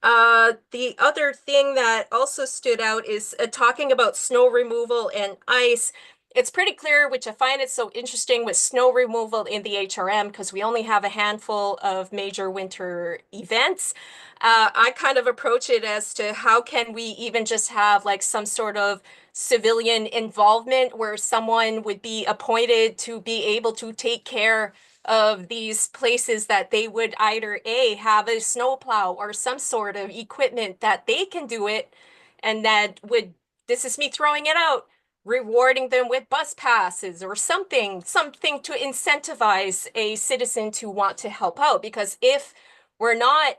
S2: The other thing that also stood out is talking about snow removal and ice. It's pretty clear, which I find it so interesting with snow removal in the HRM, because we only have a handful of major winter events. I kind of approach it as to how can we even just have like some sort of civilian involvement where someone would be appointed to be able to take care of these places that they would either A, have a snowplow or some sort of equipment that they can do it, and that would, this is me throwing it out, rewarding them with bus passes or something to incentivize a citizen to want to help out. Because if we're not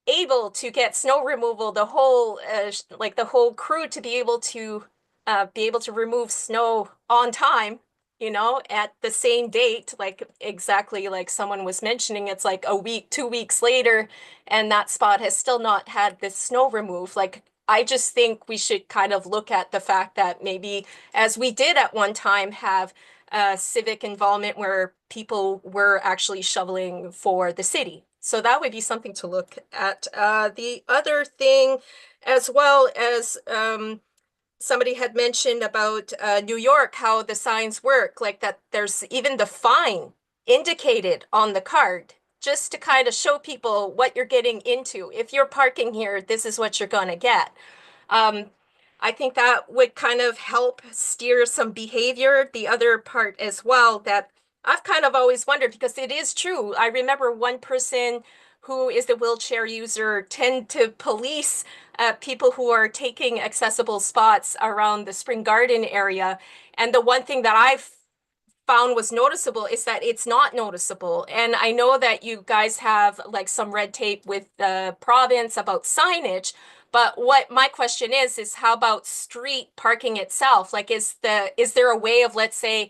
S2: able to get snow removal, the whole like the whole crew to be able to remove snow on time, at the same date, like exactly like someone was mentioning, it's like a week, 2 weeks later, and that spot has still not had the snow removed. Like, I just think we should kind of look at the fact that maybe, as we did at one time, have civic involvement where people were actually shoveling for the city. So that would be something to look at. The other thing, as well as somebody had mentioned about New York, how the signs work, like that there's even the fine indicated on the card, just to kind of show people what you're getting into. If you're parking here, this is what you're going to get. I think that would kind of help steer some behavior. The other part as well that I've kind of always wondered, because it is true. I remember one person who is a wheelchair user tend to police people who are taking accessible spots around the Spring Garden area. And the one thing that I've found was noticeable is that it's not noticeable. And I know that you guys have like some red tape with the province about signage, but what my question is how about street parking itself? Like, is there a way of, let's say,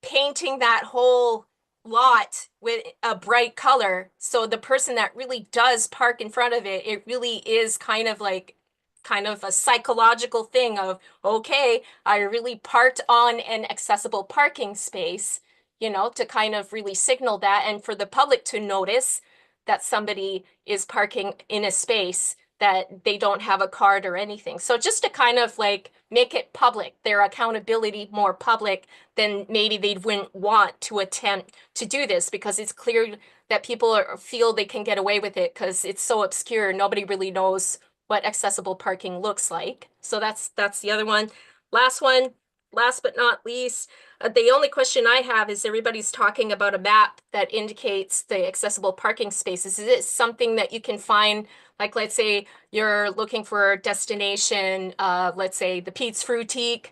S2: painting that whole lot with a bright color, so the person that really does park in front of it, it really is kind of a psychological thing of, okay, I really parked on an accessible parking space, to kind of really signal that, and for the public to notice that somebody is parking in a space that they don't have a card or anything. So just to kind of like make it public, their accountability more public, then maybe they wouldn't want to attempt to do this, because it's clear that people feel they can get away with it because it's so obscure. Nobody really knows what accessible parking looks like. So that's the other one. Last but not least, the only question I have is, everybody's talking about a map that indicates the accessible parking spaces. Is it something that you can find, like let's say you're looking for a destination, let's say the Pete's Fruitique,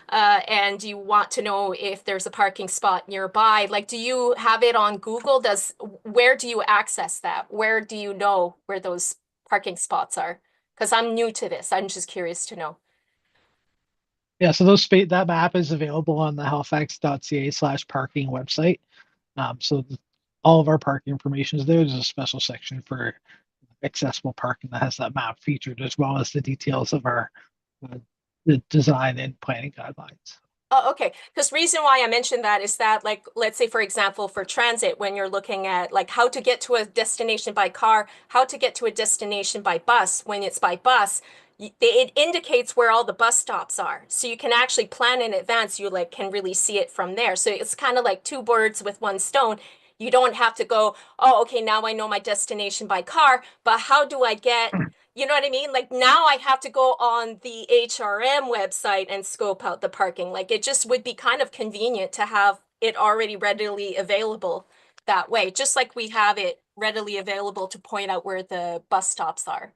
S2: and you want to know if there's a parking spot nearby, like, do you have it on Google? Where do you access that? Where do you know where those parking spots are? Because I'm new to this. I'm just curious to know.
S8: Yeah, so that map is available on the halifax.ca/parking website. All of our parking information is there. There's a special section for accessible parking that has that map featured, as well as the details of our the design and planning guidelines.
S2: Oh, okay. Because reason why I mentioned that is that, like, let's say, for example, for transit, when you're looking at like how to get to a destination by car, how to get to a destination by bus, when it's by bus, it indicates where all the bus stops are. So you can actually plan in advance. You like can really see it from there. So it's kind of like two birds with one stone. You don't have to go, oh, okay, now I know my destination by car, but how do I get, you know what I mean? Like now I have to go on the HRM website and scope out the parking. Like it just would be kind of convenient to have it already readily available that way, just like we have it readily available to point out where the bus stops are.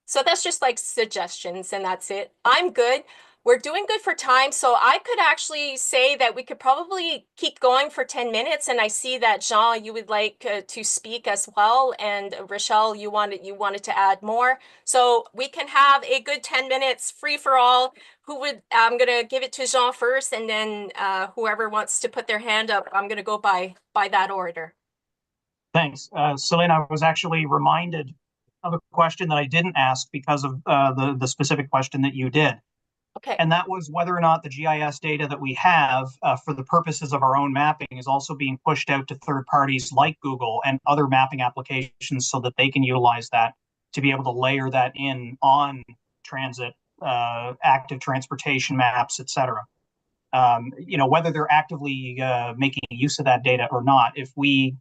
S2: So that's just like suggestions, and that's it. I'm good. We're doing good for time, so I could actually say that we could probably keep going for 10 minutes. And I see that Jean, you would like to speak as well, and Rochelle, you wanted to add more. So we can have a good 10 minutes free for all. I'm gonna give it to Jean first, and then whoever wants to put their hand up, I'm gonna go by that order.
S6: Thanks. Celine, I was actually reminded of a question that I didn't ask because of the specific question that you did.
S2: Okay.
S6: And that was whether or not the GIS data that we have for the purposes of our own mapping is also being pushed out to third parties like Google and other mapping applications so that they can utilize that to be able to layer that in on transit, active transportation maps, et cetera. Whether they're actively making use of that data or not, if we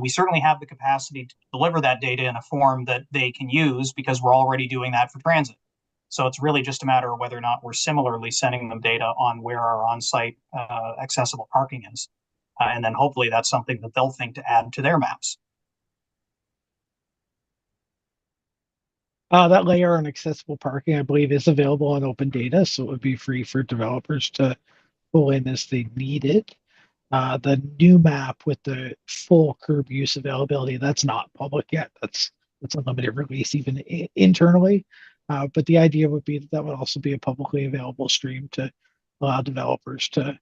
S6: certainly have the capacity to deliver that data in a form that they can use because we're already doing that for transit. So it's really just a matter of whether or not we're similarly sending them data on where our on-site accessible parking is. And then hopefully that's something that they'll think to add to their maps.
S8: That layer on accessible parking, I believe, is available on open data, so it would be free for developers to pull in as they need it. The new map with the full curb use availability, that's not public yet. That's a limited release even internally. But the idea would be that would also be a publicly available stream to allow developers to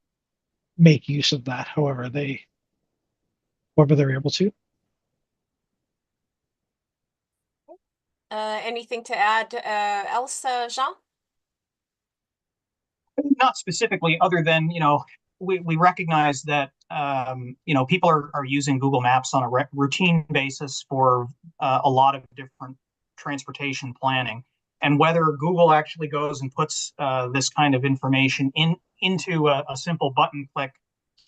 S8: make use of that however they're able to.
S2: Anything to add else, Jean?
S6: Not specifically, other than, we recognize that, people are using Google Maps on a routine basis for a lot of different transportation planning. And whether Google actually goes and puts this kind of information into a simple button click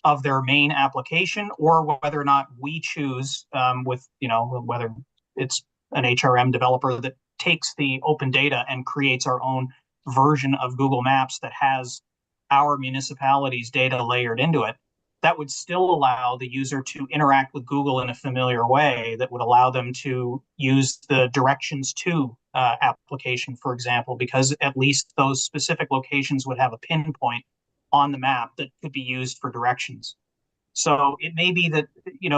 S6: of their main application, or whether or not we choose whether it's an HRM developer that takes the open data and creates our own version of Google Maps that has our municipality's data layered into it, that would still allow the user to interact with Google in a familiar way that would allow them to use the directions to application, for example, because at least those specific locations would have a pinpoint on the map that could be used for directions. So it may be that,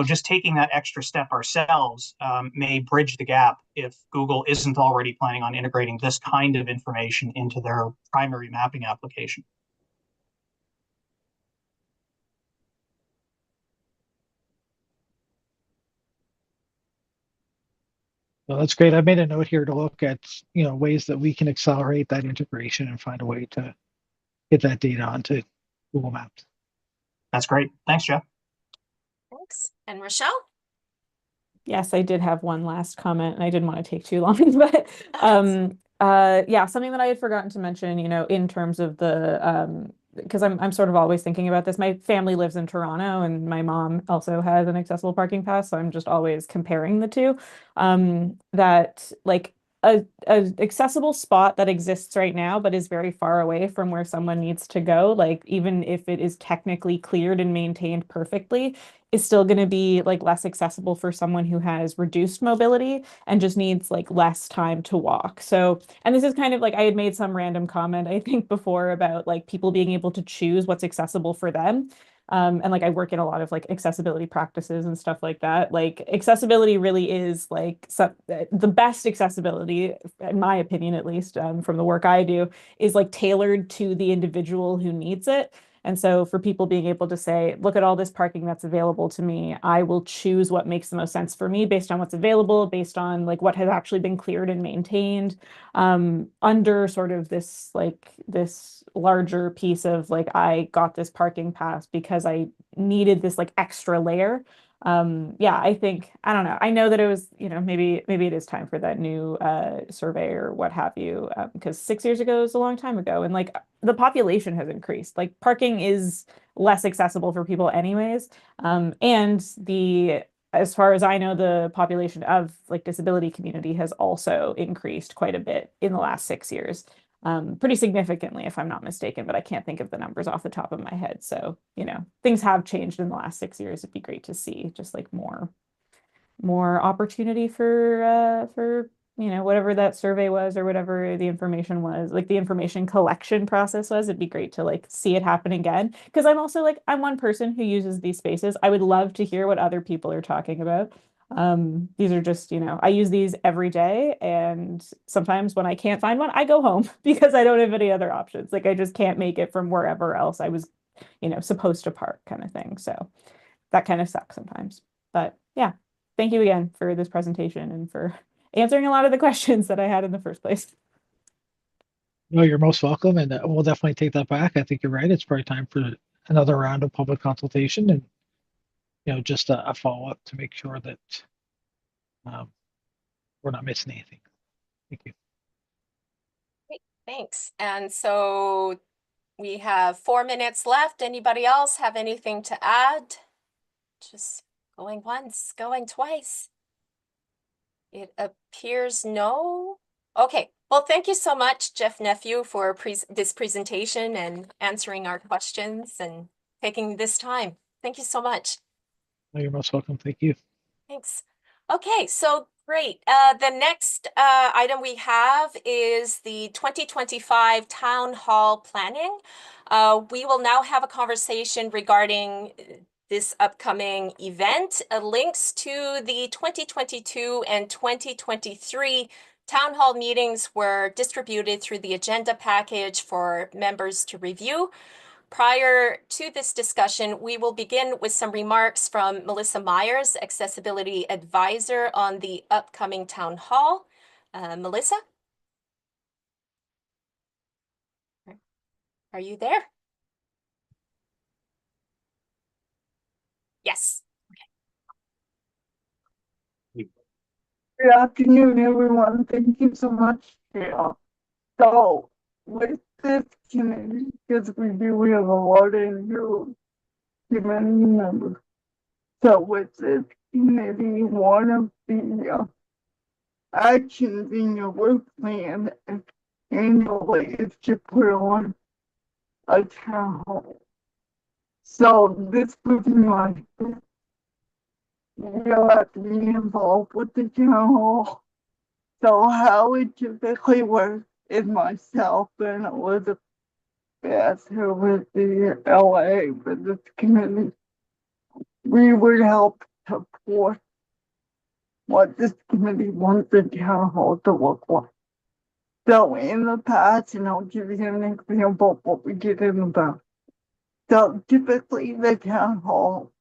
S6: just taking that extra step ourselves may bridge the gap if Google isn't already planning on integrating this kind of information into their primary mapping application.
S8: Well, that's great. I made a note here to look at, ways that we can accelerate that integration and find a way to get that data onto Google Maps.
S6: That's great. Thanks, Jeff.
S2: Thanks. And Rochelle?
S9: Yes, I did have one last comment, and I didn't want to take too long, but something that I had forgotten to mention, in terms of the because I'm sort of always thinking about this. My family lives in Toronto, and my mom also has an accessible parking pass, so I'm just always comparing the two. That like a accessible spot that exists right now, but is very far away from where someone needs to go, like even if it is technically cleared and maintained perfectly, is still going to be like less accessible for someone who has reduced mobility and just needs like less time to walk. So, and this is kind of like I had made some random comment, I think, before about like people being able to choose what's accessible for them. And like I work in a lot of like accessibility practices and stuff like that. Like accessibility really is like the best accessibility, in my opinion, at least, from the work I do, is like tailored to the individual who needs it. And so for people being able to say, look at all this parking that's available to me, I will choose what makes the most sense for me based on what's available, based on like what has actually been cleared and maintained, under sort of this like this larger piece of like I got this parking pass because I needed this like extra layer. Yeah, I think I don't know. I know that it was, maybe it is time for that new survey or what have you, because 6 years ago is a long time ago, and like the population has increased. Like parking is less accessible for people anyways. And as far as I know, the population of like disability community has also increased quite a bit in the last 6 years. Pretty significantly, if I'm not mistaken, but I can't think of the numbers off the top of my head. So, things have changed in the last 6 years. It'd be great to see just like more opportunity for whatever that survey was or whatever the information was, like the information collection process was. It'd be great to like see it happen again. Because I'm also like, I'm one person who uses these spaces. I would love to hear what other people are talking about. These are just, I use these every day, and sometimes when I can't find one, I go home because I don't have any other options. Like I just can't make it from wherever else I was, supposed to park kind of thing. So that kind of sucks sometimes. But yeah, thank you again for this presentation and for answering a lot of the questions that I had in the first place.
S8: No, you're most welcome, and we'll definitely take that back. I think you're right. It's probably time for another round of public consultation, and just a follow-up to make sure that we're not missing anything. Thank you.
S2: Great, thanks. And so we have 4 minutes left. Anybody else have anything to add? Just going once, going twice. It appears no. Okay, well, thank you so much, Jeff Nephew, for this presentation and answering our questions and taking this time. Thank you so much.
S8: No, you're most welcome. Thank you.
S2: Thanks. Okay, so great. The next item we have is the 2025 Town Hall Planning. We will now have a conversation regarding this upcoming event. Links to the 2022 and 2023 Town Hall meetings were distributed through the agenda package for members to review. Prior to this discussion, we will begin with some remarks from Melissa Myers, Accessibility Advisor on the upcoming Town Hall. Melissa? Are you there? Yes.
S13: Good afternoon, everyone. Thank you so much. Yeah. So, with this committee, because we have a lot of new committee members. So, with this committee, one of the actions in your work plan annually is to put on a town hall. So, this would be my you'll have to be involved with the town hall. So how it typically works is myself and Elizabeth, who was the LA for this committee, we would help support what this committee wants the town hall to look like. So in the past, and I'll give you an example of what we did in the past. So typically the town hall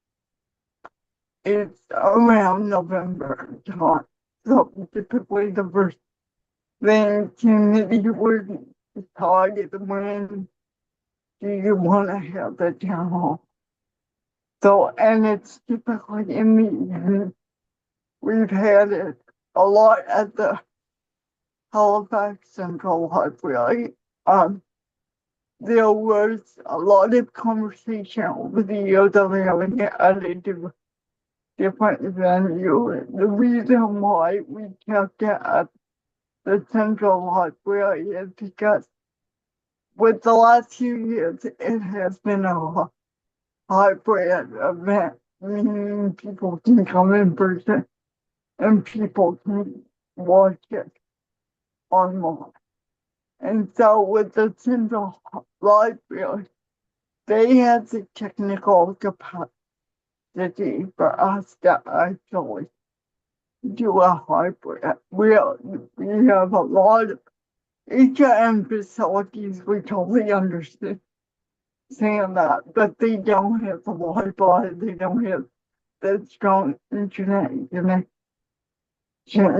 S13: is around November time. So typically the first thing committee would decide when do you want to have the town hall. So, and it's typically in the evening. We've had it a lot at the Halifax Central Library. There was a lot of conversation over the years of having it at a different venue. The reason why we kept it at the Central Library is because with the last few years, it has been a hybrid event, meaning people can come in person and people can watch it online. And so with the Central Library, they have the technical capacity for us to actually do a hybrid. We have a lot of HIM facilities, we totally understand that, but they don't have the Wi-Fi, they don't have the strong internet connection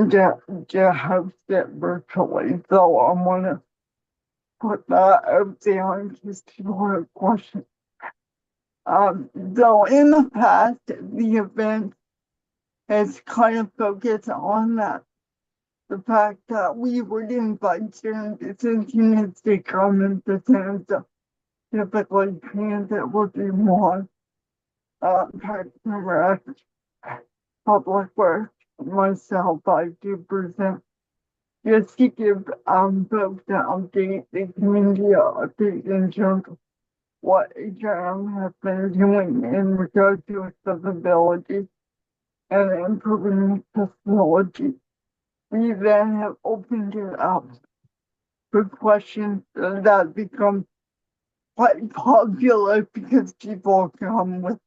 S13: to host it virtually. So I'm gonna put that out there in case people have questions. Though in the past, the event has kind of focused on that. The fact that we would invite certain business units to come and present, typically transit would be more, Parks and Rec, Public Works, myself, I do present. Just to give, folks an update, the community update in terms of what HRM has been doing in regard to accessibility and improving accessibility. We then have opened it up for questions that become quite popular because people come with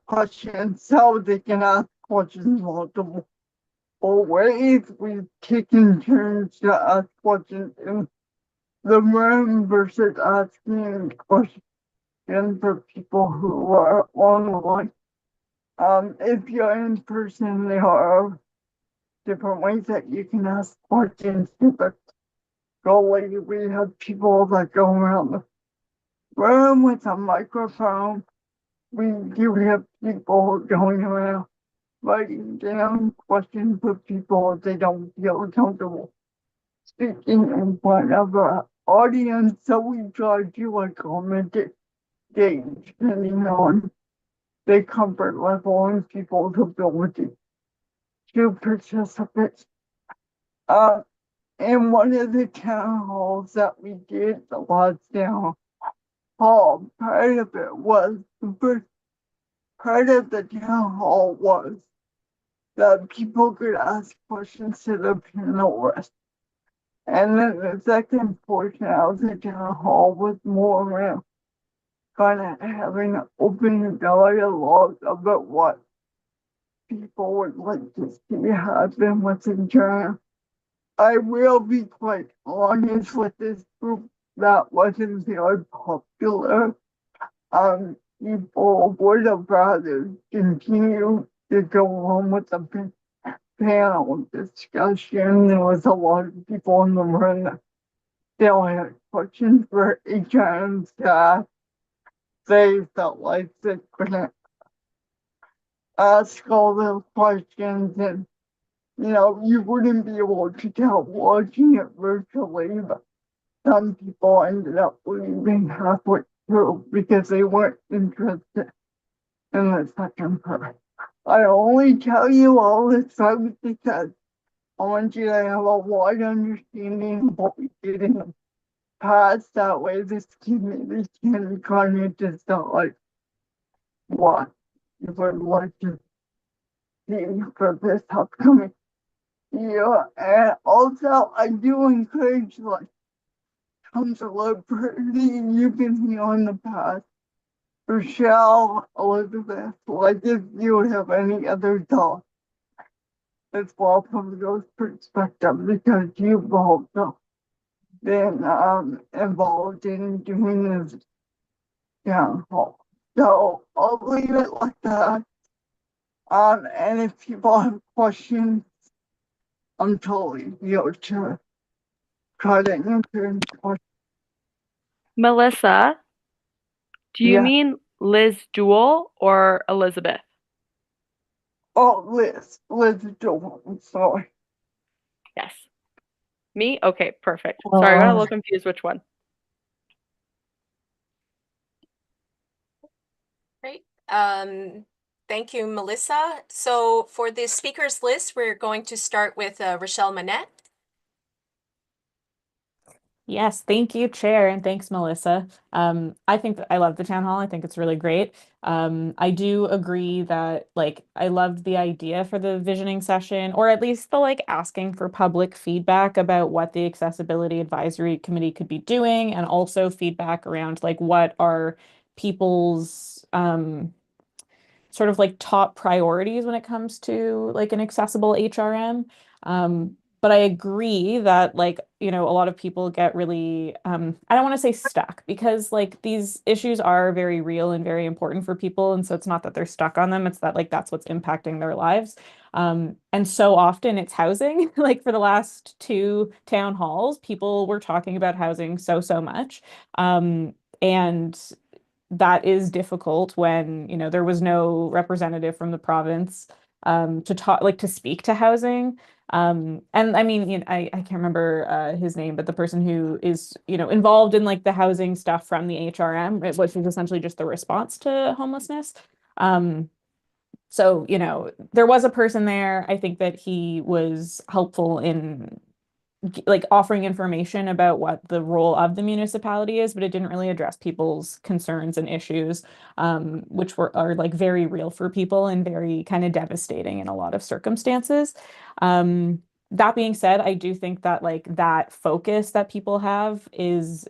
S13: questions, so they can ask questions multiple ways. We've taken turns to ask questions in the room versus asking questions for people who are online. If you're in person, there are different ways that you can ask questions. But we have people that go around the room with a microphone. We do have people going around writing down questions for people if they don't feel comfortable speaking in front of our audience. So we try to accommodate depending on the comfort level and people's ability to participate. And one of the town halls that we did, the last town hall, part of it was, the first part of the town hall was that people could ask questions to the panelists. And then the second portion of the town hall was more around kind of having an open dialogue about what people would like to see happen with the journal. I will be quite honest with this group, that wasn't very popular. People would have rather continue to go on with the panel discussion. There was a lot of people in the room that still had questions for HRM staff. They felt like they couldn't ask all those questions, and you wouldn't be able to tell watching it virtually, but some people ended up leaving halfway through because they weren't interested in the second part. I only tell you all this out because I want you to have a wide understanding of what we did in the past. That way this community can kind of decide what you would like to see for this upcoming year. And also I do encourage Councilor Purdy, you've been here in the past. Rochelle, Elizabeth, if you have any other thoughts, it's welcome those perspectives because you've also been involved in doing this town hall. So I'll leave it like that. And if people have questions, I'm totally here to try to answer questions.
S10: Melissa, do you
S13: Yeah.
S10: mean Liz Jewell or Elizabeth?
S13: Oh, Liz Joel, I'm sorry.
S10: Yes. Me? Okay, perfect. Sorry, I got a little confused which one.
S2: Great. Thank you, Melissa. So for the speakers list, we're going to start with Rochelle Manette.
S9: Yes, thank you, Chair, and thanks, Melissa. I think I love the town hall. I think it's really great. I do agree that like I loved the idea for the visioning session, or at least the like asking for public feedback about what the Accessibility Advisory Committee could be doing, and also feedback around like what are people's sort of like top priorities when it comes to like an accessible HRM. But I agree that like, you know, a lot of people get really, I don't want to say stuck because like these issues are very real and very important for people. And so it's not that they're stuck on them, it's that like that's what's impacting their lives. And so often it's housing. Like for the last two town halls, people were talking about housing so much. And that is difficult when, you know, there was no representative from the province to talk, like to speak to housing. And I mean, you know, I can't remember his name, but the person who is, you know, involved in like the housing stuff from the HRM, which is essentially just the response to homelessness. So, you know, there was a person there. I think that he was helpful in like offering information about what the role of the municipality is, but it didn't really address people's concerns and issues, which are like very real for people and very kind of devastating in a lot of circumstances. That being said, I do think that like that focus that people have is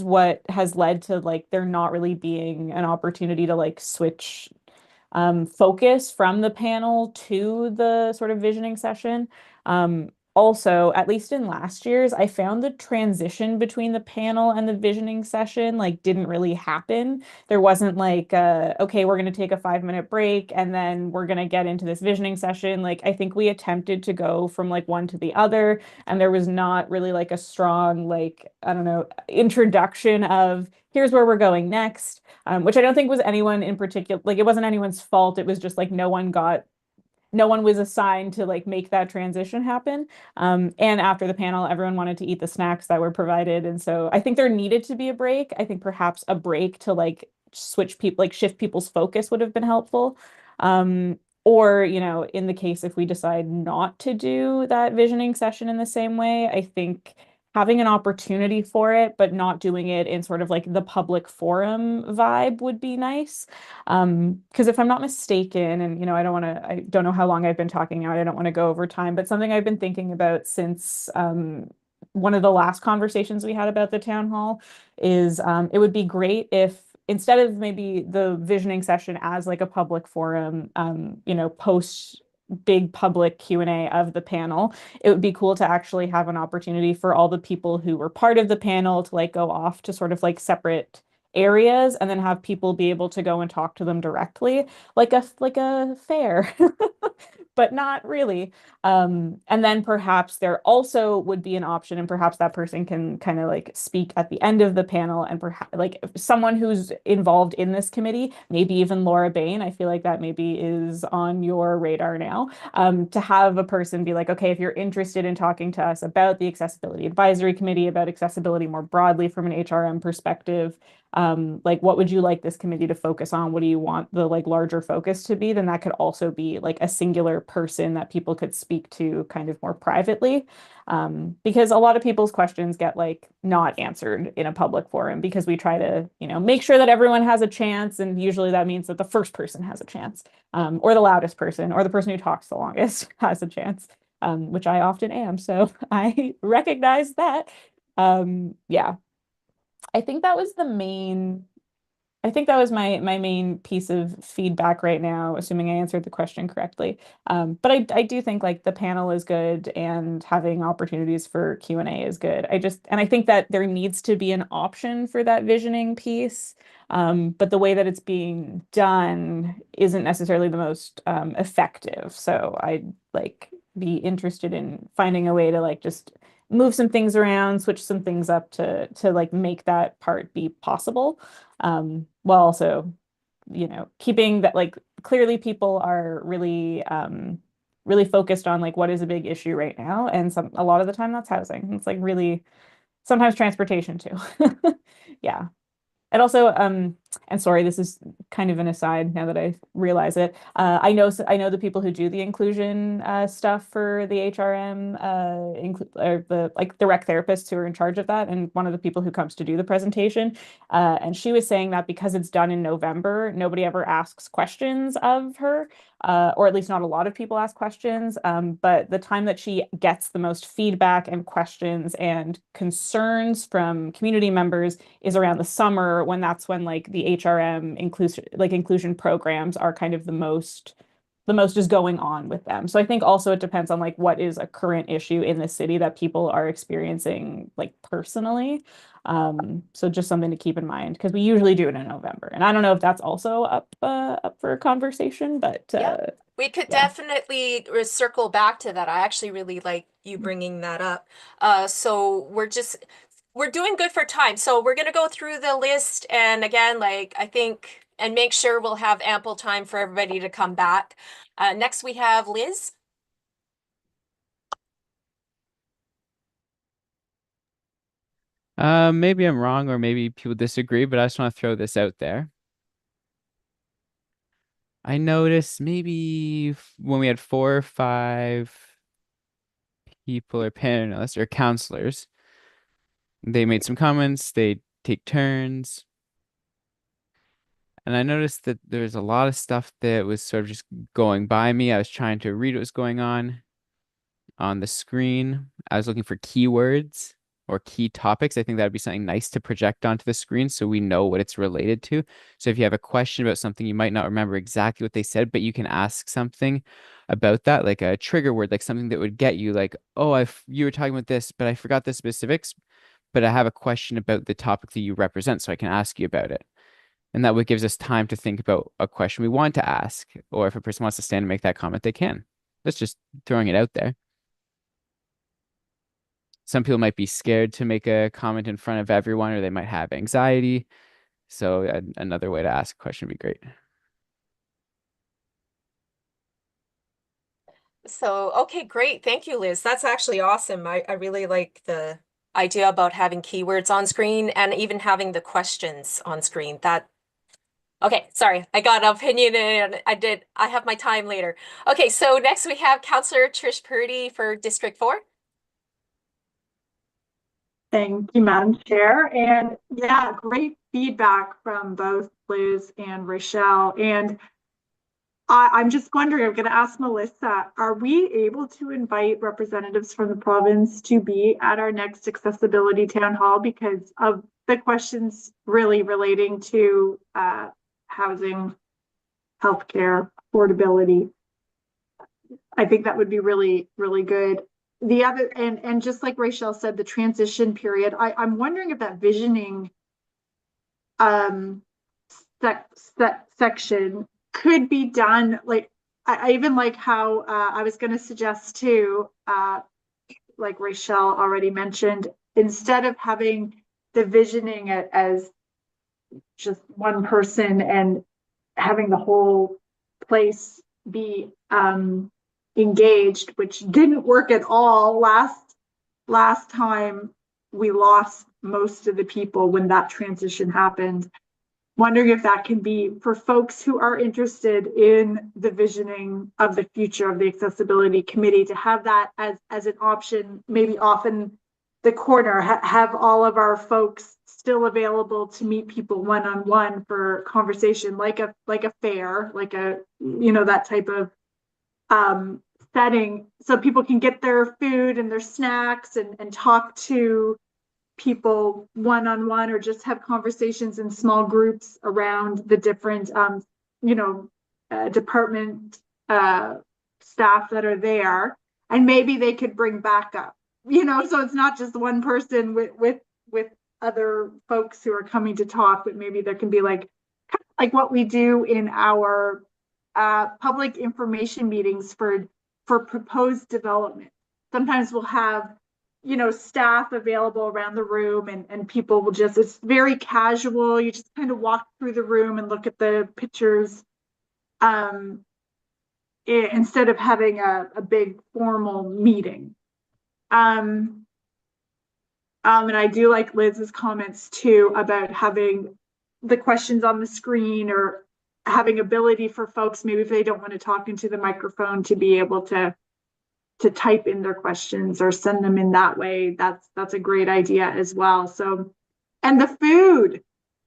S9: what has led to like there not really being an opportunity to like switch focus from the panel to the sort of visioning session. Also, at least in last year's, I found the transition between the panel and the visioning session like didn't really happen. There wasn't like, okay, we're going to take a 5-minute break and then we're going to get into this visioning session. Like, I think we attempted to go from like one to the other, and there was not really like a strong, like, I don't know, introduction of here's where we're going next, which I don't think was anyone in particular, like, it wasn't anyone's fault. It was just like no one was assigned to like make that transition happen. And after the panel, everyone wanted to eat the snacks that were provided. And so I think there needed to be a break. I think perhaps a break to like switch people, like shift people's focus would have been helpful. Or, you know, in the case if we decide not to do that visioning session in the same way, I think having an opportunity for it, but not doing it in sort of like the public forum vibe would be nice. Because if I'm not mistaken, and you know, I don't know how long I've been talking now, I don't want to go over time, but something I've been thinking about since one of the last conversations we had about the town hall is it would be great if instead of maybe the visioning session as like a public forum, you know, post big public Q&A of the panel, it would be cool to actually have an opportunity for all the people who were part of the panel to like go off to sort of like separate areas and then have people be able to go and talk to them directly like a fair but not really. And then perhaps there also would be an option, and perhaps that person can kind of like speak at the end of the panel, and perhaps like someone who's involved in this committee, maybe even Laura Bain, I feel like that maybe is on your radar now, to have a person be like, okay, if you're interested in talking to us about the Accessibility Advisory Committee, about accessibility more broadly from an HRM perspective, like what would you like this committee to focus on? What do you want the like larger focus to be? Then that could also be like a singular person that people could speak to kind of more privately. Because a lot of people's questions get like not answered in a public forum because we try to, you know, make sure that everyone has a chance. And usually that means that the first person has a chance, or the loudest person, or the person who talks the longest has a chance, which I often am. So I recognize that. Yeah. I think that was my main piece of feedback right now, assuming I answered the question correctly. But I do think like the panel is good and having opportunities for Q&A is good. I think that there needs to be an option for that visioning piece. But the way that it's being done isn't necessarily the most effective. So I'd like be interested in finding a way to like just move some things around, switch some things up to like make that part be possible. While also, you know, keeping that like clearly people are really really focused on like what is a big issue right now. And a lot of the time that's housing. It's like really sometimes transportation too. Yeah. And also, and sorry, this is kind of an aside now that I realize it. I know the people who do the inclusion stuff for the HRM, or the rec therapists who are in charge of that, and one of the people who comes to do the presentation. And she was saying that because it's done in November, nobody ever asks questions of her, or at least not a lot of people ask questions. But the time that she gets the most feedback and questions and concerns from community members is around the summer, when that's when like the HRM inclusion programs are kind of the most is going on with them. So I think also it depends on like what is a current issue in the city that people are experiencing like personally. So just something to keep in mind, because we usually do it in November, and I don't know if that's also up for a conversation, but
S2: we could
S9: yeah.
S2: definitely circle back to that. I actually really like you bringing that up. So we're doing good for time. So we're going to go through the list, and again, like I think, and make sure we'll have ample time for everybody to come back. Next we have Liz.
S11: Maybe I'm wrong, or maybe people disagree, but I just want to throw this out there. I noticed maybe when we had 4 or 5 people or panelists or counselors, they made some comments, they take turns. And I noticed that there's a lot of stuff that was sort of just going by me. I was trying to read what was going on the screen. I was looking for keywords or key topics. I think that would be something nice to project onto the screen so we know what it's related to. So if you have a question about something, you might not remember exactly what they said, but you can ask something about that, like a trigger word, like something that would get you like, oh, you were talking about this, but I forgot the specifics, but I have a question about the topic that you represent, so I can ask you about it. And that gives us time to think about a question we want to ask, or if a person wants to stand and make that comment, they can. That's just throwing it out there. Some people might be scared to make a comment in front of everyone, or they might have anxiety. So another way to ask a question would be great.
S2: So, okay, great. Thank you, Liz. That's actually awesome. I really like the idea about having keywords on screen and even having the questions on screen. Okay, sorry, I got an opinion and I have my time later. Okay, so next we have Councillor Trish Purdy for District 4.
S3: Thank you, Madam Chair. And yeah, great feedback from both Liz and Rochelle. And I'm just wondering, I'm going to ask Melissa, are we able to invite representatives from the province to be at our next accessibility town hall because of the questions really relating to housing, healthcare, affordability? I think that would be really, really good. The other, and just like Rachel said, the transition period, I'm wondering if that visioning section could be done, like I even like how I was going to suggest too, like Rachel already mentioned, instead of having the visioning as just one person and having the whole place be engaged, which didn't work at all last time. We lost most of the people when that transition happened. Wondering if that can be for folks who are interested in the visioning of the future of the Accessibility Committee, to have that as an option, maybe off in the corner, have all of our folks still available to meet people one-on-one for conversation, like a fair, like a, that type of setting, so people can get their food and their snacks and talk to people one-on-one, or just have conversations in small groups around the different department staff that are there, and maybe they could bring backup, so it's not just one person with other folks who are coming to talk, but maybe there can be like what we do in our public information meetings for proposed development. Sometimes we'll have staff available around the room, and people will just, it's very casual. You just kind of walk through the room and look at the pictures instead of having a big formal meeting. And I do like Liz's comments too about having the questions on the screen, or having ability for folks, maybe if they don't want to talk into the microphone, to be able to type in their questions or send them in that way. That's a great idea as well. So, and the food,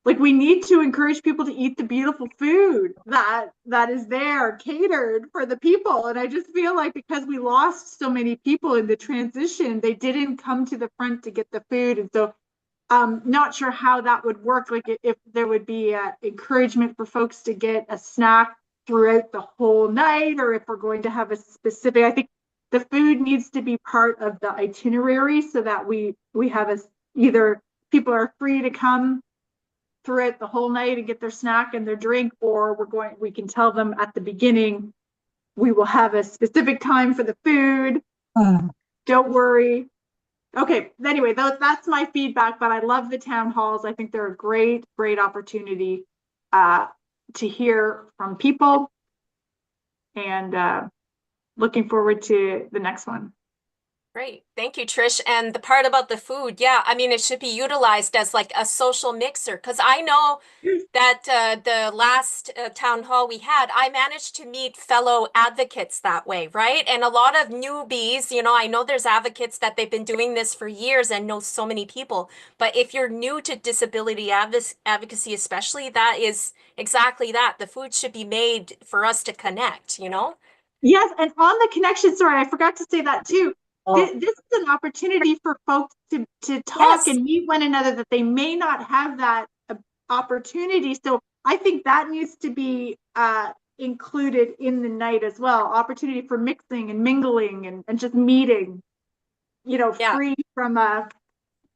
S3: like, we need to encourage people to eat the beautiful food that is there catered for the people. And I just feel like because we lost so many people in the transition, they didn't come to the front to get the food. And so not sure how that would work. Like, if there would be encouragement for folks to get a snack throughout the whole night, or if we're going to have a specific, I think the food needs to be part of the itinerary, so that we have either people are free to come throughout the whole night and get their snack and their drink, or we can tell them at the beginning, we will have a specific time for the food. Don't worry. Okay, anyway, that's my feedback, but I love the town halls. I think they're a great opportunity to hear from people, and looking forward to the next one.
S2: Great. Thank you, Trish. And the part about the food, yeah, I mean, it should be utilized as like a social mixer, because I know that the last town hall we had, I managed to meet fellow advocates that way, right? And a lot of newbies, you know, I know there's advocates that they've been doing this for years and know so many people. But if you're new to disability advocacy, especially, that is exactly that. The food should be made for us to connect, you know?
S3: Yes, and on the connection, sorry, I forgot to say that too. This is an opportunity for folks to talk and meet one another, that they may not have that opportunity. So I think that needs to be included in the night as well. Opportunity for mixing and mingling and just meeting, you know, free from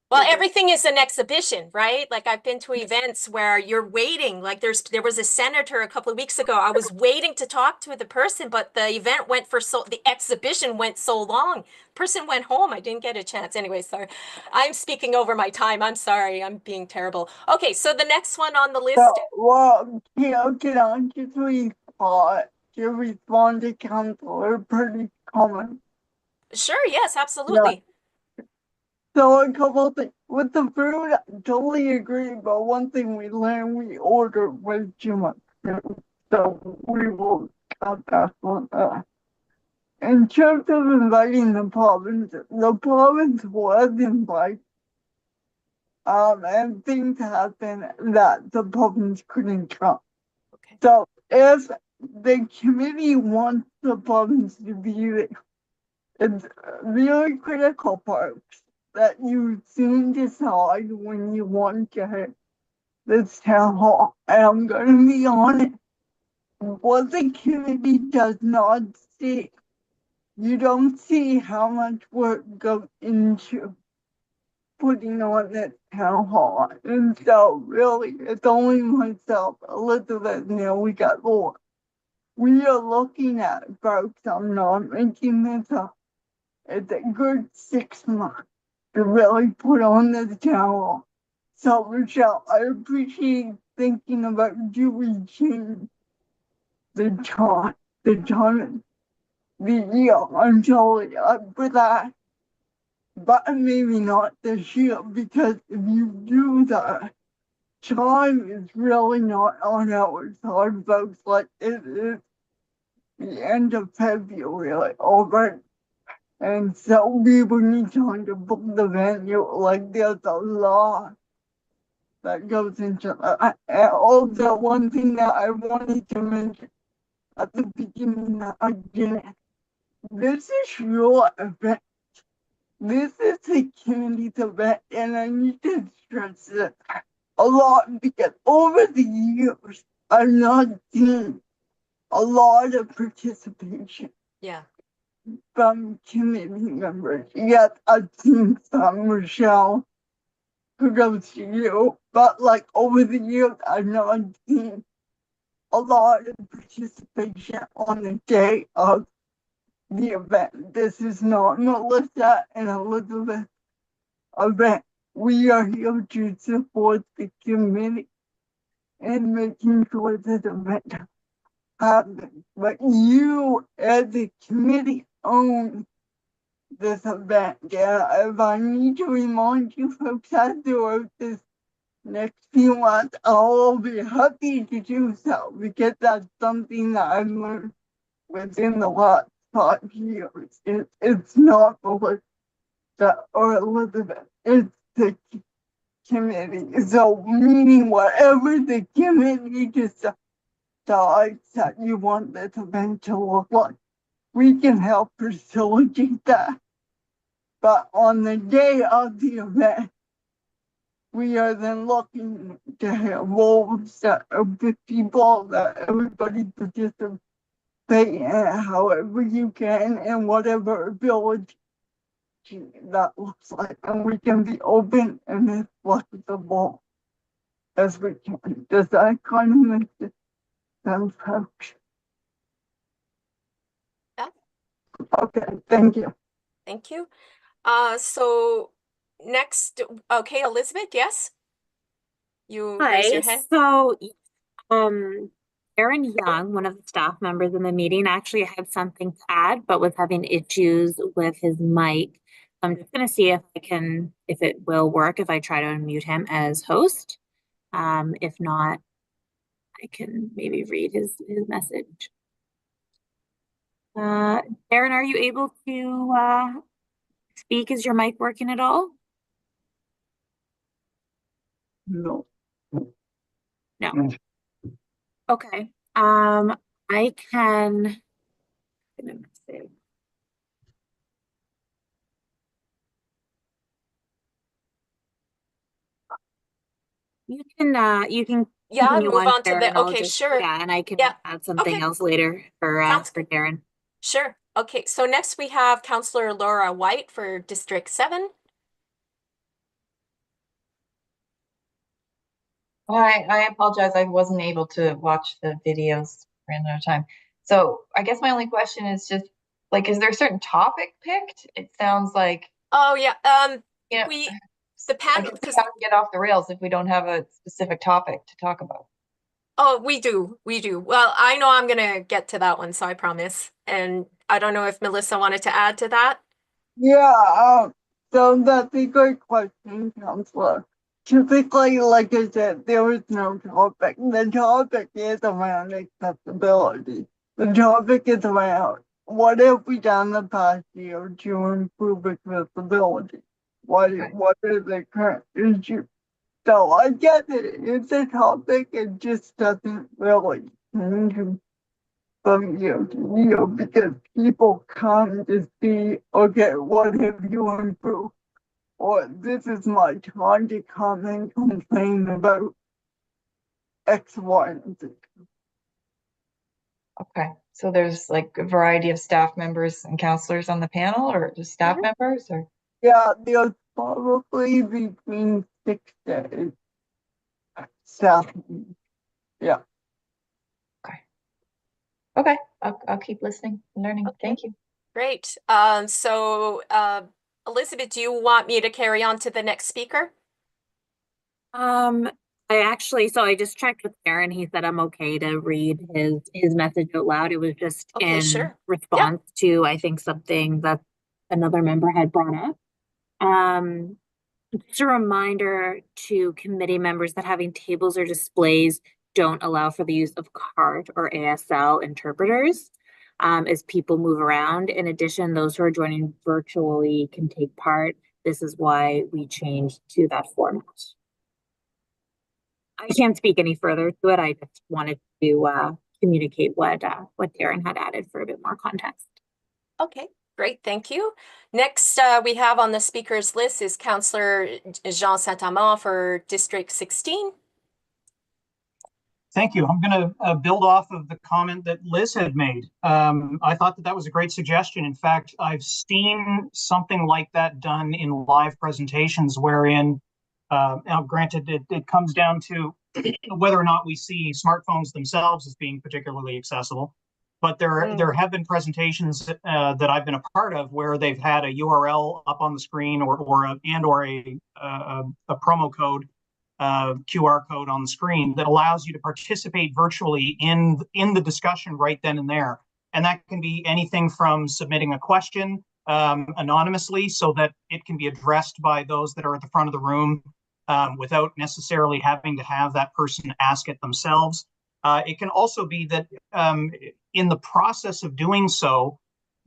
S2: well, everything is an exhibition, right? Like, I've been to events where you're waiting. Like, there was a senator a couple of weeks ago. I was waiting to talk to the person, but the event went the exhibition went so long. Person went home. I didn't get a chance. Anyway, sorry. I'm speaking over my time. I'm sorry. I'm being terrible. Okay, so the next one on the list.
S13: Well, can I just respond to Councilor Pretty comment?
S2: Sure, yes, absolutely.
S13: Yeah. So a couple things with the food, I totally agree. But one thing we learned, we ordered way too much food, so we will cut back on that. In terms of inviting the province was invited. And things happened that the province couldn't come.
S2: Okay.
S13: So if the committee wants the province to be there, it's really critical part that you soon decide when you want to have this town hall. And I'm going to be honest, what the committee does not see, you don't see how much work goes into putting on this town hall. And so really, it's only myself, Elizabeth, and we got more. We are looking at, folks, I'm not making this up, it's a good 6 months to really put on this town hall. So Michelle, I appreciate thinking about, do we change the time, the year? I'm totally up for that. But maybe not this year, because if you do that, time is really not on our side, folks. Like, it is the end of February already. And so we would need time to book the venue. Like, there's a lot that goes into that. And also, one thing that I wanted to mention at the beginning that I didn't, this is your event. This is the community's event, and I need to stress this a lot, because over the years, I've not seen a lot of participation.
S2: Yeah.
S13: From committee members. Yes, I've seen some, Michelle, kudos to you, but like over the years, I've not seen a lot of participation on the day of the event. This is not Melissa and Elizabeth event. We are here to support the committee and making sure that the event happens. But you, as the committee, own this event. Yeah, if I need to remind you folks, I wrote this next few months, I'll be happy to do so because that's something that I've learned within the last 5 years. It's not Melissa or Elizabeth, it's the committee. So meaning whatever the committee decides that you want this event to look like, we can help facilitate that. But on the day of the event, we are then looking to have roles that of the people that everybody participates in however you can and whatever ability that looks like. And we can be open and as flexible as we can. Does that kind of make sense, folks?
S2: Yeah.
S13: Okay, thank you.
S2: Thank you. So next, okay, Elizabeth, yes? You raised your hand.
S1: So, Erin Young, one of the staff members in the meeting, actually had something to add, but was having issues with his mic. I'm just gonna see if it will work if I try to unmute him as host. If not, I can maybe read his message. Erin, are you able to speak? Is your mic working at all?
S13: No.
S1: No. Okay. I can. You can
S2: Yeah,
S1: continue
S2: move on to
S1: Darren,
S2: the,
S1: I'll
S2: okay,
S1: just-
S2: sure.
S1: Yeah, and I can
S2: Yeah,
S1: add something
S2: okay.
S1: else later for
S2: Sounds good.
S1: Darren.
S2: Sure. Okay, so next we have Councillor Laura White for District 7.
S4: I apologize. I wasn't able to watch the videos for another time. So I guess my only question is just like, is there a certain topic picked? It sounds like,
S2: Oh, yeah.
S4: you know,
S2: The
S4: I
S2: panel,
S4: guess we have to get off the rails if we don't have a specific topic to talk about.
S2: oh, we do. Well, I know I'm gonna get to that one, so I promise. And I don't know if Melissa wanted to add to that.
S13: Yeah, so that's a great question, Counselor. Typically, like I said, there is no topic. The topic is around accessibility. The topic is around what have we done the past year to improve accessibility? What are the current issues? So I get it. It's a topic. It just doesn't really change from year to year because people come to see, okay, what have you improved? Or this is my time to come and complain about X, Y, and Z.
S4: Okay, so there's like a variety of staff members and counselors on the panel, or just staff members, or?
S13: Yeah, there's probably between 6 to 8 staff. Yeah.
S4: Okay, I'll keep listening and learning.
S2: Okay.
S4: Thank you.
S2: Great. So Elizabeth, do you want me to carry on to the next speaker?
S1: I just checked with Darren. He said I'm okay to read his message out loud. It was just
S2: Okay,
S1: in
S2: sure.
S1: response to, I think, something that another member had brought up. Just a reminder to committee members that having tables or displays don't allow for the use of CART or ASL interpreters as people move around. In addition, those who are joining virtually can take part. This is why we changed to that format. I can't speak any further to it. I just wanted to communicate what Darren had added for a bit more context.
S2: Okay, great, thank you. Next, we have on the speakers list is Councillor Jean Saint-Amand for District 16.
S6: Thank you. I'm going to build off of the comment that Liz had made. I thought that was a great suggestion. In fact, I've seen something like that done in live presentations wherein, now granted, it comes down to whether or not we see smartphones themselves as being particularly accessible. But there have been presentations that I've been a part of where they've had a URL up on the screen or a promo code, QR code on the screen that allows you to participate virtually in the discussion right then and there. And that can be anything from submitting a question anonymously so that it can be addressed by those that are at the front of the room, without necessarily having to have that person ask it themselves. It can also be that in the process of doing so,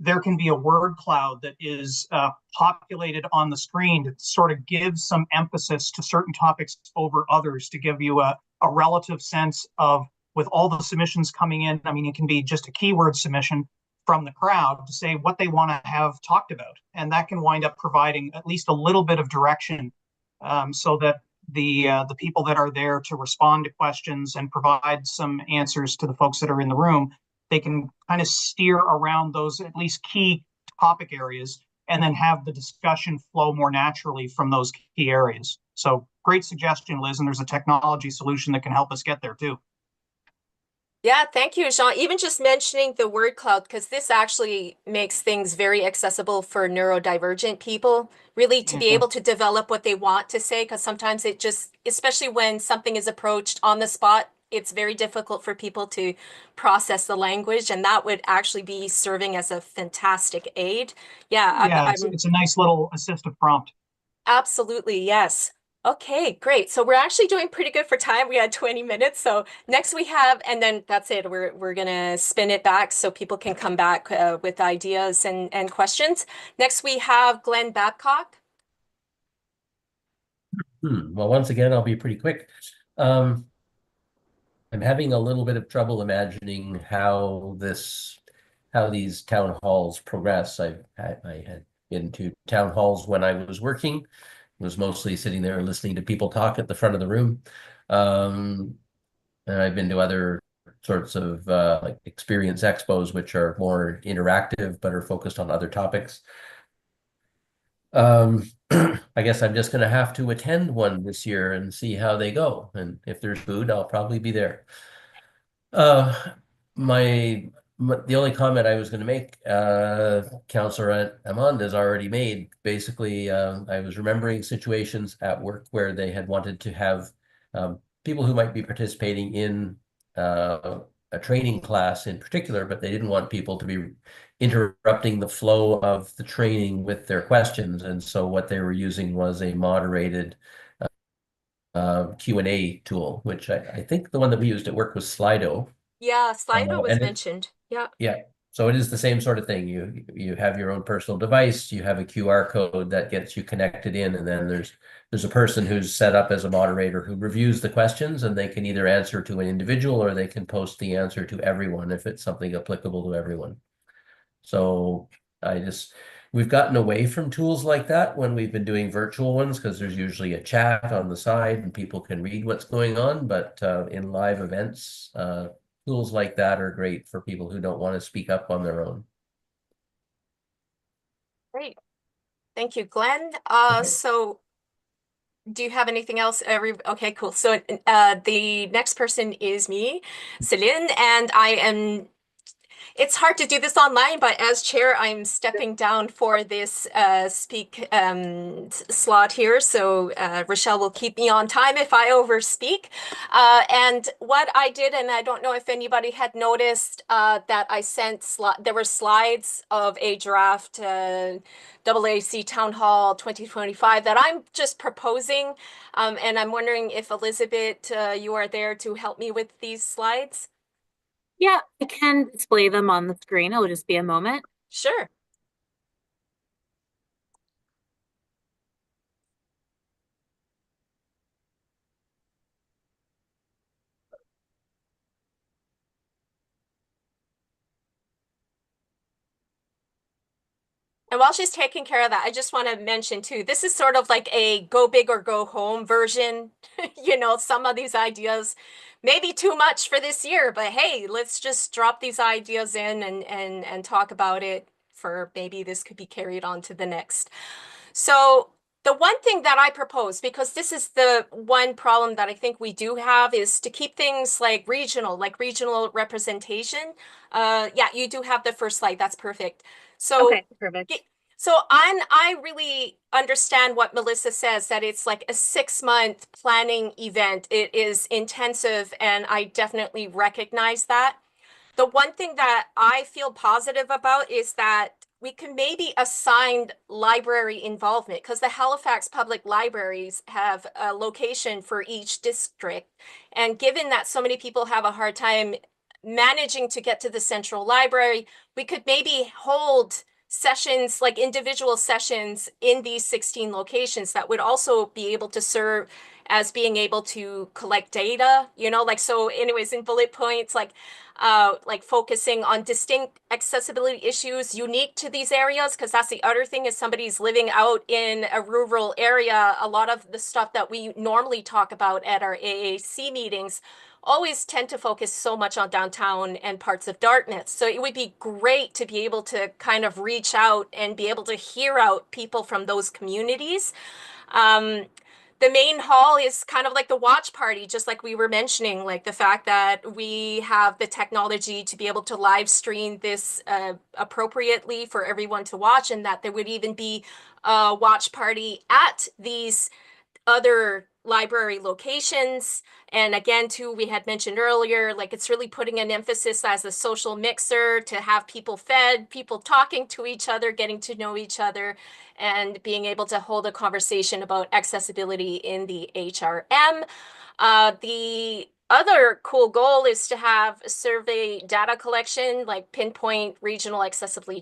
S6: there can be a word cloud that is populated on the screen to sort of give some emphasis to certain topics over others, to give you a relative sense of, with all the submissions coming in, I mean, it can be just a keyword submission from the crowd to say what they want to have talked about. And that can wind up providing at least a little bit of direction so that the people that are there to respond to questions and provide some answers to the folks that are in the room, they can kind of steer around those at least key topic areas and then have the discussion flow more naturally from those key areas. So great suggestion, Liz, and there's a technology solution that can help us get there too.
S2: Yeah, thank you, Jean. Even just mentioning the word cloud, because this actually makes things very accessible for neurodivergent people, really to be able to develop what they want to say, because sometimes it just, especially when something is approached on the spot, it's very difficult for people to process the language, and that would actually be serving as a fantastic aid. Yeah,
S6: it's a nice little assistive prompt.
S2: Absolutely, yes. Okay, great. So we're actually doing pretty good for time. We had 20 minutes. So next we have, and then that's it. We're gonna spin it back so people can come back with ideas and questions. Next we have Glenn Babcock.
S12: Well, once again, I'll be pretty quick. I'm having a little bit of trouble imagining how these town halls progress. I had been to town halls when I was working. Was mostly sitting there listening to people talk at the front of the room. And I've been to other sorts of like experience expos, which are more interactive, but are focused on other topics. I guess I'm just going to have to attend one this year and see how they go. And if there's food, I'll probably be there. The only comment I was going to make, Councillor Amand has already made. Basically, I was remembering situations at work where they had wanted to have people who might be participating in a training class in particular, but they didn't want people to be interrupting the flow of the training with their questions. And so what they were using was a moderated Q&A tool, which I think the one that we used at work was Slido.
S2: Yeah, Slido was mentioned. Yeah.
S12: Yeah. So it is the same sort of thing. You have your own personal device, you have a QR code that gets you connected in, and then there's a person who's set up as a moderator who reviews the questions, and they can either answer to an individual or they can post the answer to everyone if it's something applicable to everyone. So we've gotten away from tools like that when we've been doing virtual ones, because there's usually a chat on the side and people can read what's going on. But in live events, tools like that are great for people who don't want to speak up on their own.
S2: Great. Thank you, Glenn. So do you have anything else? Okay, cool. So the next person is me, Celine, and it's hard to do this online, but as chair, I'm stepping down for this speak slot here. So Rochelle will keep me on time if I overspeak. And what I did, and I don't know if anybody had noticed that I sent, there were slides of a draft AAC Town Hall 2025 that I'm just proposing. And I'm wondering if Elizabeth, you are there to help me with these slides?
S1: Yeah, I can display them on the screen. It'll just be a moment.
S2: Sure. And while she's taking care of that, I just want to mention too, this is sort of like a go big or go home version. You know, some of these ideas may be too much for this year, but hey, let's just drop these ideas in and talk about it for maybe this could be carried on to the next. So the one thing that I propose, because this is the one problem that I think we do have, is to keep things like regional representation. Yeah, you do have the first slide. That's perfect. So,
S1: okay, perfect.
S2: So I really understand what Melissa says, that it's like a 6-month planning event. It is intensive, and I definitely recognize that. The one thing that I feel positive about is that we can maybe assign library involvement, because the Halifax Public Libraries have a location for each district. And given that so many people have a hard time managing to get to the central library, we could maybe hold sessions, like individual sessions in these 16 locations that would also be able to serve as being able to collect data, you know, like, so anyways, in bullet points, like focusing on distinct accessibility issues unique to these areas, because that's the other thing, is somebody's living out in a rural area. A lot of the stuff that we normally talk about at our AAC meetings always tend to focus so much on downtown and parts of Dartmouth. So it would be great to be able to kind of reach out and be able to hear out people from those communities. The main hall is kind of like the watch party, just like we were mentioning, like the fact that we have the technology to be able to live stream this appropriately for everyone to watch, and that there would even be a watch party at these other library locations. And again, too, we had mentioned earlier, like it's really putting an emphasis as a social mixer to have people fed, people talking to each other, getting to know each other, and being able to hold a conversation about accessibility in the HRM. The other cool goal is to have survey data collection, like pinpoint regional accessibility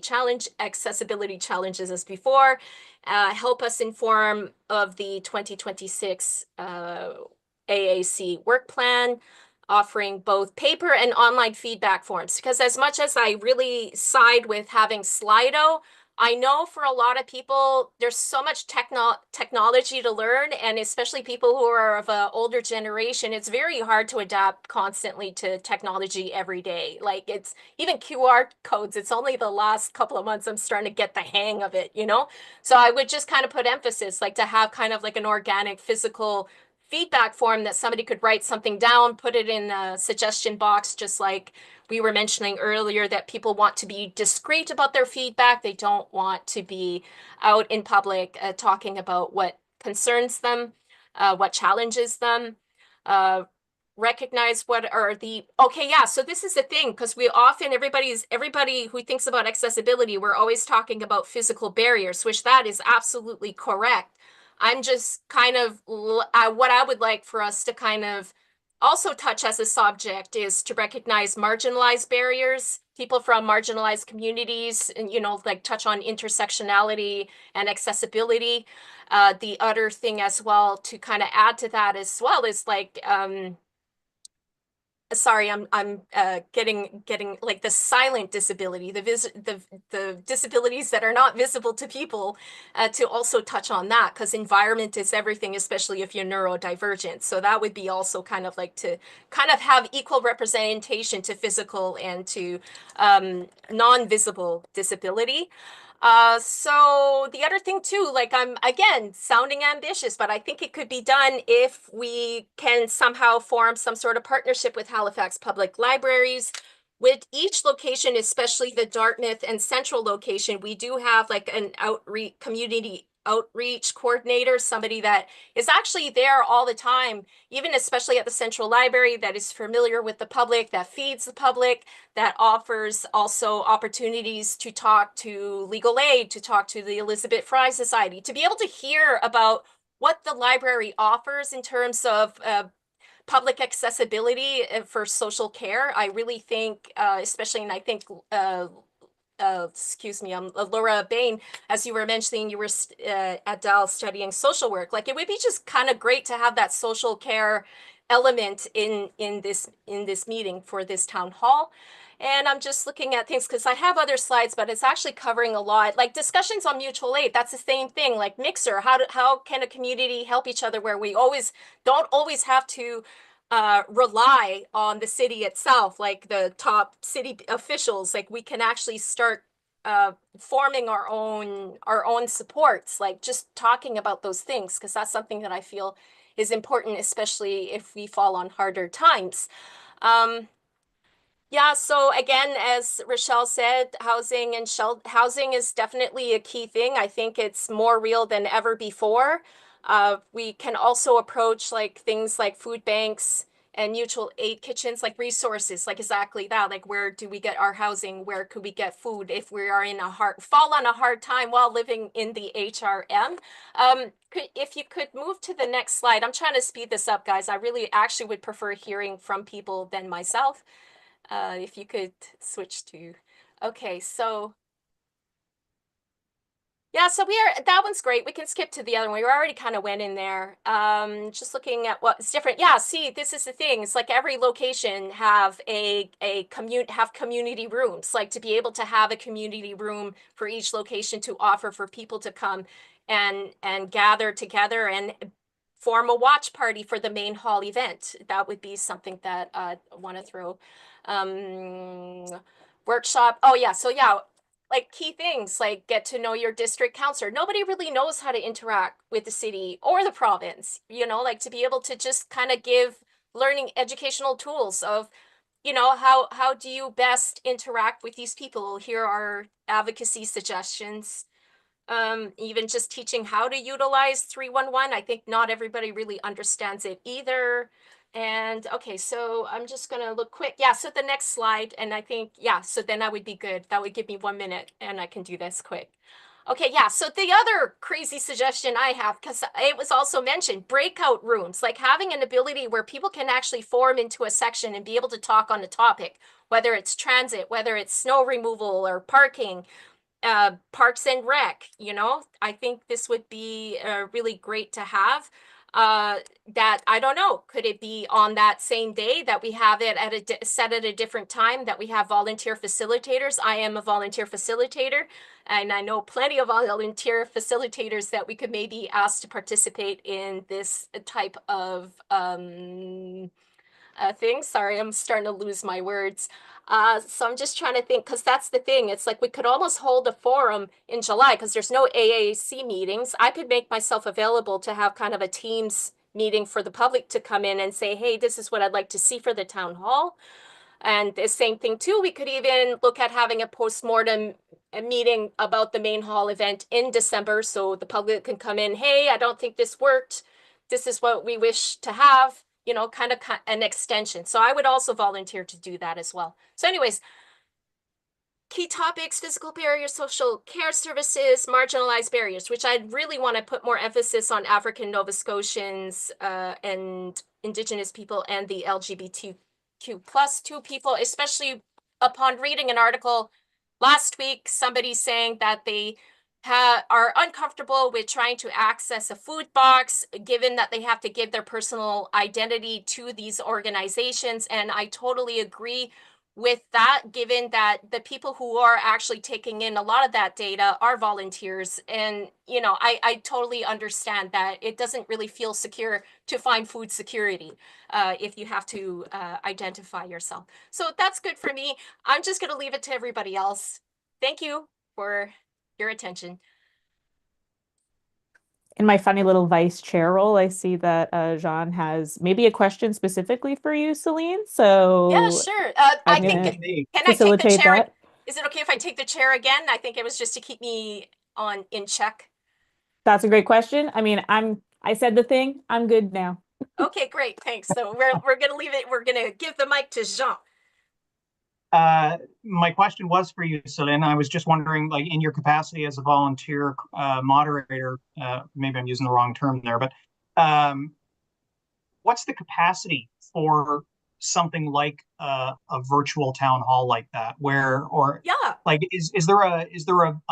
S2: challenges as before, help us inform of the 2026 AAC work plan, offering both paper and online feedback forms. Because as much as I really side with having Slido, I know for a lot of people, there's so much technology to learn, and especially people who are of an older generation, it's very hard to adapt constantly to technology every day. Like it's even QR codes, it's only the last couple of months I'm starting to get the hang of it, you know? So I would just kind of put emphasis, like to have kind of like an organic physical feedback form that somebody could write something down, put it in a suggestion box, just like we were mentioning earlier, that people want to be discreet about their feedback. They don't want to be out in public talking about what concerns them, what challenges them, recognize what are the, okay, yeah, so this is the thing, because we often, everybody who thinks about accessibility, we're always talking about physical barriers, which that is absolutely correct. I'm just kind of, what I would like for us to kind of also touch as a subject is to recognize marginalized barriers, people from marginalized communities, and, you know, like touch on intersectionality and accessibility. The other thing as well to kind of add to that as well is like, sorry, I'm getting like the silent disability, the disabilities that are not visible to people, to also touch on that, because environment is everything, especially if you're neurodivergent. So that would be also kind of like to kind of have equal representation to physical and to non-visible disability. So the other thing too, like I'm again sounding ambitious, but I think it could be done if we can somehow form some sort of partnership with Halifax Public Libraries. With each location, especially the Dartmouth and Central location, we do have like an community outreach coordinator, somebody that is actually there all the time, even especially at the Central Library, that is familiar with the public, that feeds the public, that offers also opportunities to talk to legal aid, to talk to the Elizabeth Fry Society, to be able to hear about what the library offers in terms of public accessibility for social care. I really think, especially, and I think, excuse me, Laura Bain, as you were mentioning, you were at Dal studying social work. Like it would be just kind of great to have that social care element in this meeting for this town hall. And I'm just looking at things because I have other slides, but it's actually covering a lot, like discussions on mutual aid. That's the same thing, like Mixer. How can a community help each other, where we don't always have to rely on the city itself, like the top city officials. Like we can actually start forming our own supports, like just talking about those things, because that's something that I feel is important, especially if we fall on harder times. Yeah, so again, as Rochelle said, housing is definitely a key thing. I think it's more real than ever before. We can also approach like things like food banks and mutual aid kitchens, like resources, like exactly that, like where do we get our housing, where could we get food if we are in a fall on a hard time while living in the HRM. If you could move to the next slide. I'm trying to speed this up, guys. I really actually would prefer hearing from people than myself. If you could switch to, okay, so yeah, so that one's great. We can skip to the other one. We already kind of went in there. Just looking at what's different. Yeah, see, this is the thing. It's like every location have community rooms, like to be able to have a community room for each location to offer for people to come and gather together and form a watch party for the main hall event. That would be something that I want to throw. Workshop. Oh yeah, so yeah, like key things like get to know your district counselor. Nobody really knows how to interact with the city or the province, you know, like to be able to just kind of give learning educational tools of, you know, how do you best interact with these people? Here are advocacy suggestions. Even just teaching how to utilize 311. I think not everybody really understands it either. And okay, so I'm just gonna look quick. Yeah, so the next slide, and I think, yeah, so then I would be good. That would give me 1 minute and I can do this quick. Okay, yeah, so the other crazy suggestion I have, because it was also mentioned, breakout rooms, like having an ability where people can actually form into a section and be able to talk on a topic, whether it's transit, whether it's snow removal or parking, Parks and Rec, you know, I think this would be really great to have. That I don't know, could it be on that same day that we have it at set at a different time, that we have volunteer facilitators? I am a volunteer facilitator, and I know plenty of volunteer facilitators that we could maybe ask to participate in this type of thing. Sorry, I'm starting to lose my words. So I'm just trying to think, because that's the thing. It's like we could almost hold a forum in July because there's no AAC meetings. I could make myself available to have kind of a Teams meeting for the public to come in and say, hey, this is what I'd like to see for the town hall. And the same thing too, we could even look at having a postmortem meeting about the main hall event in December so the public can come in, hey, I don't think this worked. This is what we wish to have, you know, kind of an extension. So I would also volunteer to do that as well. So anyways, key topics, physical barriers, social care services, marginalized barriers, which I'd really want to put more emphasis on African Nova Scotians and Indigenous people and the LGBTQ+2 people, especially upon reading an article last week, somebody saying that they are uncomfortable with trying to access a food box, given that they have to give their personal identity to these organizations. And I totally agree with that, given that the people who are actually taking in a lot of that data are volunteers. And, you know, I totally understand that it doesn't really feel secure to find food security if you have to identify yourself. So that's good for me. I'm just going to leave it to everybody else. Thank you for your attention.
S9: In my funny little vice chair role, I see that Jean has maybe a question specifically for you, Celine. So
S2: yeah, sure.
S9: I'm
S2: I think,
S9: gonna
S2: can I take the
S9: facilitate
S2: chair?
S9: that.
S2: Is it okay if I take the chair again? I think it was just to keep me in check.
S9: That's a great question. I mean, I said the thing. I'm good now.
S2: Okay, great. Thanks. So we're gonna leave it. We're gonna give the mic to Jean.
S6: My question was for you, Celine. I was just wondering, like, in your capacity as a volunteer moderator, maybe I'm using the wrong term there, but what's the capacity for something like a virtual town hall like that, where, or
S2: yeah,
S6: like, is there a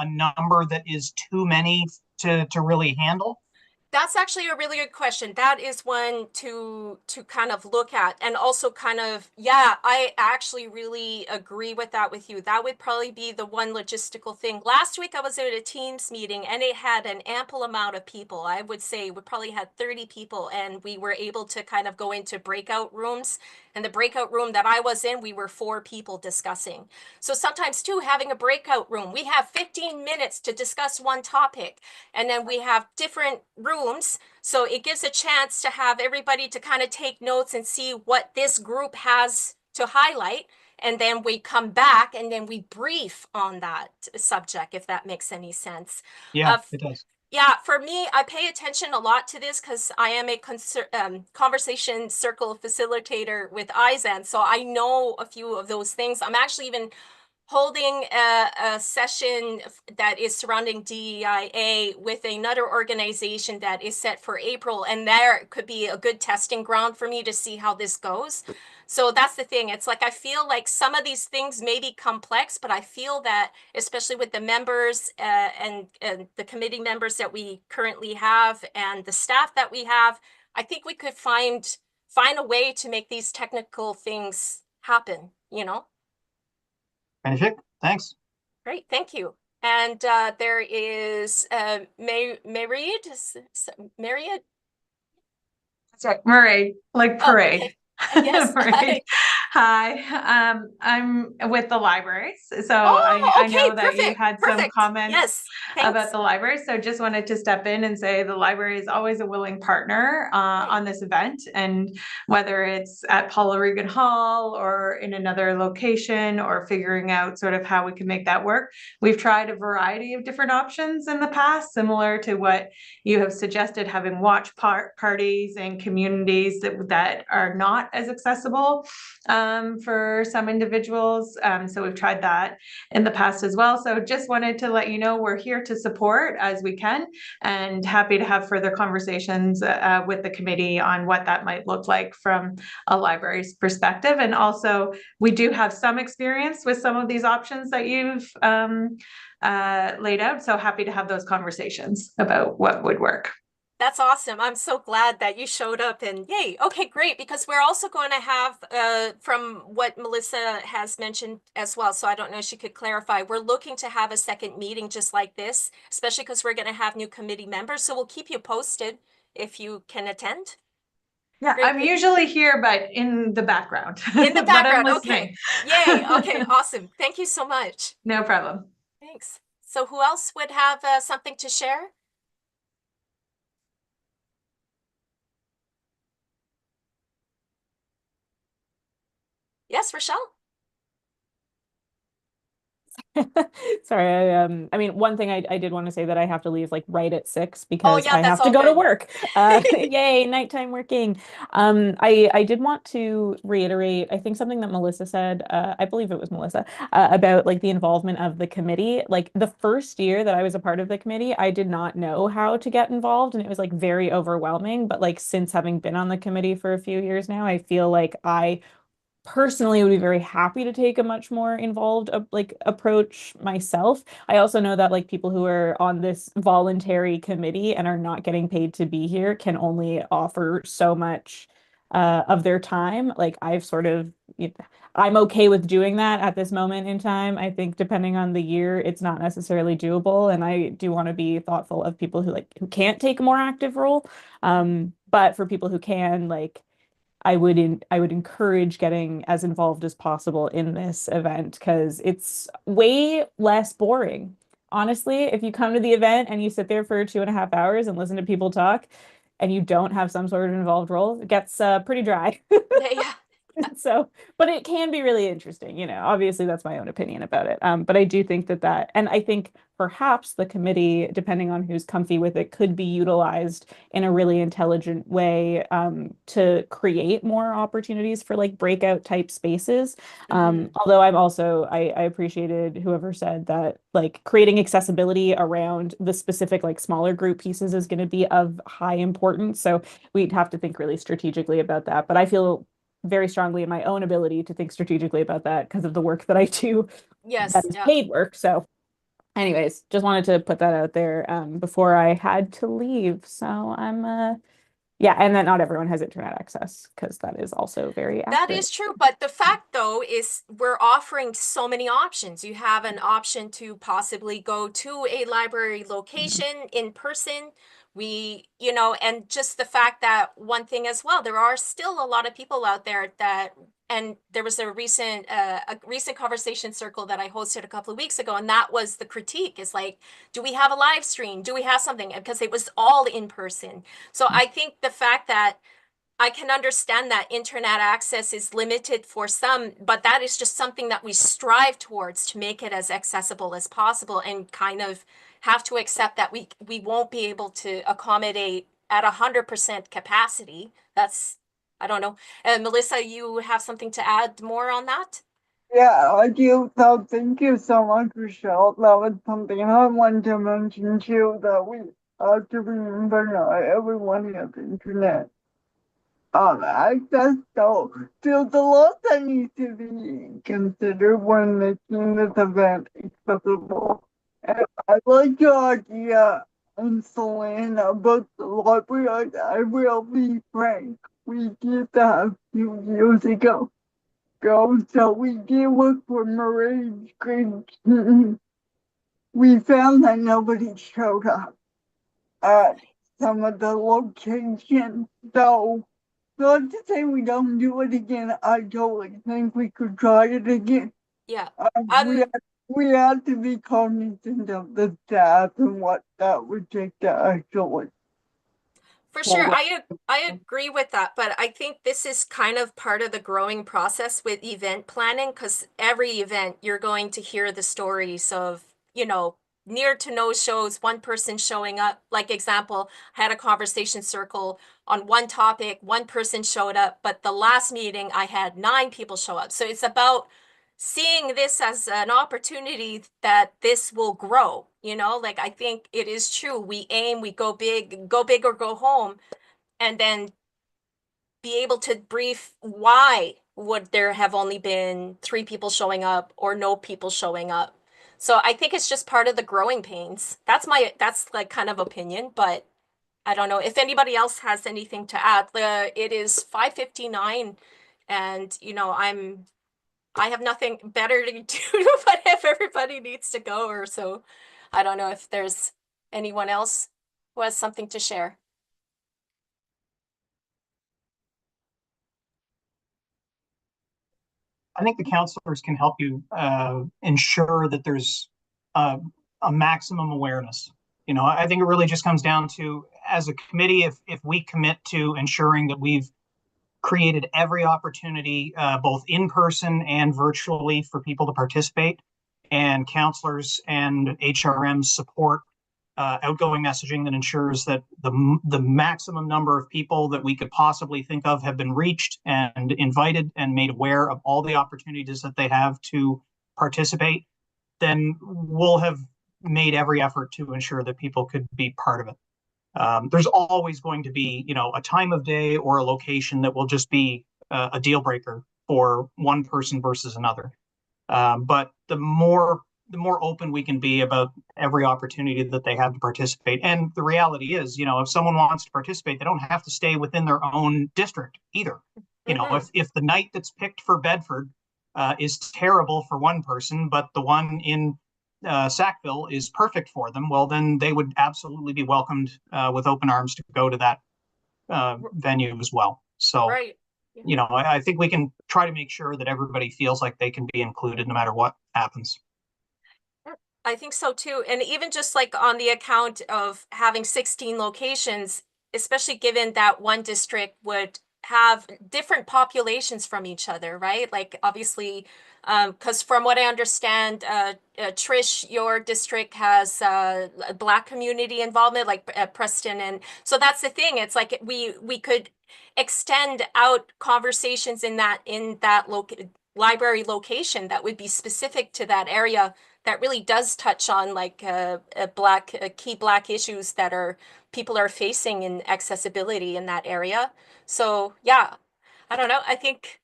S6: number that is too many to really handle?
S2: That's actually a really good question. That is one to kind of look at, and also kind of, yeah, I actually really agree with that with you. That would probably be the one logistical thing. Last week I was at a Teams meeting and it had an ample amount of people. I would say we probably had 30 people, and we were able to kind of go into breakout rooms. And the breakout room that I was in, we were 4 people discussing. So sometimes too, having a breakout room, we have 15 minutes to discuss one topic, and then we have different rooms. So it gives a chance to have everybody to kind of take notes and see what this group has to highlight. And then we come back and then we brief on that subject, if that makes any sense.
S6: Yeah, it does.
S2: Yeah, for me, I pay attention a lot to this because I am a conversation circle facilitator with IZAN, so I know a few of those things. I'm actually even holding a session that is surrounding DEIA with another organization that is set for April, and there could be a good testing ground for me to see how this goes. So that's the thing. It's like I feel like some of these things may be complex, but I feel that especially with the members and the committee members that we currently have and the staff that we have, I think we could find a way to make these technical things happen, you know?
S6: Magnifique, thanks.
S2: Great, thank you. And there is Myriad. Myriad?
S14: Sorry, Murray, like
S2: Oh,
S14: parade.
S2: okay. Yes.
S14: Murray. Hi, I'm with the libraries, so
S2: Oh,
S14: I
S2: okay,
S14: know that you
S2: perfect,
S14: had some
S2: perfect.
S14: comments
S2: Yes,
S14: about
S2: thanks.
S14: the library, so just wanted to step in and say the library is always a willing partner on this event, and whether it's at Paul O'Regan Hall or in another location or figuring out sort of how we can make that work. We've tried a variety of different options in the past, similar to what you have suggested, having watch parties and communities that are not as accessible for some individuals. So we've tried that in the past as well. So just wanted to let you know we're here to support as we can, and happy to have further conversations with the committee on what that might look like from a library's perspective. And also, we do have some experience with some of these options that you've laid out. So happy to have those conversations about what would work.
S2: That's awesome. I'm so glad that you showed up, and yay. Okay, great. Because we're also going to have, from what Melissa has mentioned as well, so I don't know if she could clarify, we're looking to have a second meeting just like this, especially because we're going to have new committee members. So we'll keep you posted if you can attend.
S14: Yeah,
S2: Great.
S14: I'm usually here, but in the background.
S2: In the
S14: But I'm
S2: background.
S14: listening.
S2: Okay. Yay. Okay, awesome. Thank you so much.
S14: No problem.
S2: Thanks. So who else would have something to share? Yes, Rochelle?
S9: Sorry, I mean, one thing I did want to say that I have to leave like right at 6 because
S2: yeah,
S9: I
S2: that's
S9: have to
S2: all
S9: go to
S2: good.
S9: work. Yay, nighttime working. I did want to reiterate, I think something that Melissa said, I believe it was Melissa, about like the involvement of the committee. Like the first year that I was a part of the committee, I did not know how to get involved, and it was like very overwhelming. But like since having been on the committee for a few years now, I feel like I personally would be very happy to take a much more involved like approach myself. I also know that like people who are on this voluntary committee and are not getting paid to be here can only offer so much of their time. Like I've sort of, I'm okay with doing that at this moment in time. I think depending on the year, it's not necessarily doable, and I do want to be thoughtful of people who can't take a more active role. But for people who can, like I would encourage getting as involved as possible in this event because it's way less boring. Honestly, if you come to the event and you sit there for 2.5 hours and listen to people talk and you don't have some sort of involved role, it gets pretty dry.
S2: Yeah.
S9: So, but it can be really interesting, obviously that's my own opinion about it. But I do think that, and I think perhaps the committee, depending on who's comfy with it, could be utilized in a really intelligent way to create more opportunities for like breakout type spaces. Although I appreciated whoever said that like creating accessibility around the specific like smaller group pieces is going to be of high importance. So we'd have to think really strategically about that. But I feel very strongly in my own ability to think strategically about that because of the work that I do
S2: Yes,
S9: that is
S2: yeah.
S9: paid work. So anyways, just wanted to put that out there before I had to leave. So I'm yeah, and that not everyone has internet access because that is also very
S2: That
S9: accurate.
S2: is true, but the fact though is we're offering so many options. You have an option to possibly go to a library location in person. And just the fact that one thing as well, there are still a lot of people out there and there was a recent conversation circle that I hosted a couple of weeks ago, and that was the critique is like, do we have a live stream? Do we have something? Because it was all in person. So I think the fact that I can understand that internet access is limited for some, but that is just something that we strive towards to make it as accessible as possible, and kind of have to accept that we won't be able to accommodate at 100% capacity. That's, I don't know. Melissa, you have something to add more on that?
S13: Yeah, I do. So thank you so much, Rochelle. That was something I wanted to mention too, that we have to remember not everyone has internet access. So there's a lot that needs to be considered when making this event accessible. And I like your idea, Celine, about the library. I will be frank. We did that a few years ago. So we did work for Marine Creek. We found that nobody showed up at some of the locations. So not to say we don't do it again. I totally think we could try it again.
S2: Yeah.
S13: We have to be cognizant of the staff and what that would take to actually.
S2: For sure, I agree with that, but I think this is kind of part of the growing process with event planning, because every event you're going to hear the stories of, near to no shows, one person showing up. Like example, I had a conversation circle on one topic, one person showed up, but the last meeting I had 9 people show up. So it's about seeing this as an opportunity that this will grow, like I think it is true. We aim, we go big or go home, and then be able to brief why would there have only been 3 people showing up or no people showing up. So I think it's just part of the growing pains. That's like kind of opinion, but I don't know if anybody else has anything to add. It is 5:59 and I have nothing better to do, but if everybody needs to go or so, I don't know if there's anyone else who has something to share.
S6: I think the counselors can help you ensure that there's a maximum awareness. I think it really just comes down to, as a committee, if we commit to ensuring that we've created every opportunity, both in person and virtually, for people to participate, and counselors and HRM support outgoing messaging that ensures that the maximum number of people that we could possibly think of have been reached and invited and made aware of all the opportunities that they have to participate, then we'll have made every effort to ensure that people could be part of it. There's always going to be, a time of day or a location that will just be a deal breaker for one person versus another. But the more open we can be about every opportunity that they have to participate. And the reality is, if someone wants to participate, they don't have to stay within their own district either. If the night that's picked for Bedford is terrible for one person, but the one in Sackville is perfect for them, well, then they would absolutely be welcomed with open arms to go to that venue as well. So,
S2: right.
S6: I think we can try to make sure that everybody feels like they can be included no matter what happens.
S2: I think so too. And even just like on the account of having 16 locations, especially given that one district would have different populations from each other, right? Like obviously, because from what I understand, Trish, your district has a Black community involvement, like Preston, and so that's the thing. It's like we could extend out conversations in that library location that would be specific to that area, that really does touch on like key Black issues that people are facing in accessibility in that area. So yeah, I don't know. I think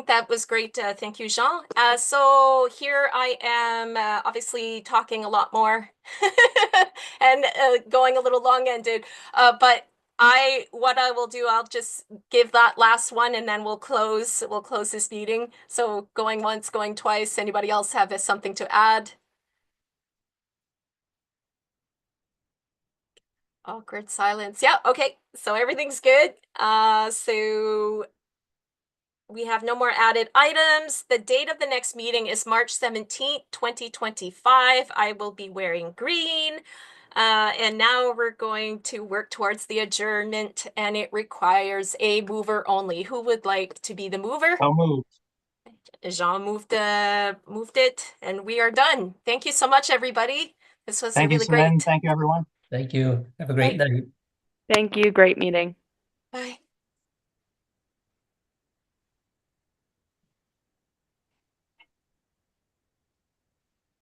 S2: that was great. Thank you, Jean. So here I am, obviously talking a lot more and going a little long-ended, but what I will do, I'll just give that last one and then we'll close this meeting. So going once, going twice. Anybody else have something to add? Awkward silence. Yeah, okay. So everything's good. So we have no more added items. The date of the next meeting is March 17th, 2025. I will be wearing green. And now we're going to work towards the adjournment, and it requires a mover only. Who would like to be the mover?
S6: I'll move.
S2: Jean moved it, and we are done. Thank you so much, everybody. This was
S6: Thank you,
S2: really
S6: Celine.
S2: great.
S6: Thank you, everyone.
S12: Thank you. Have a great night.
S10: Thank you. Great meeting.
S2: Bye.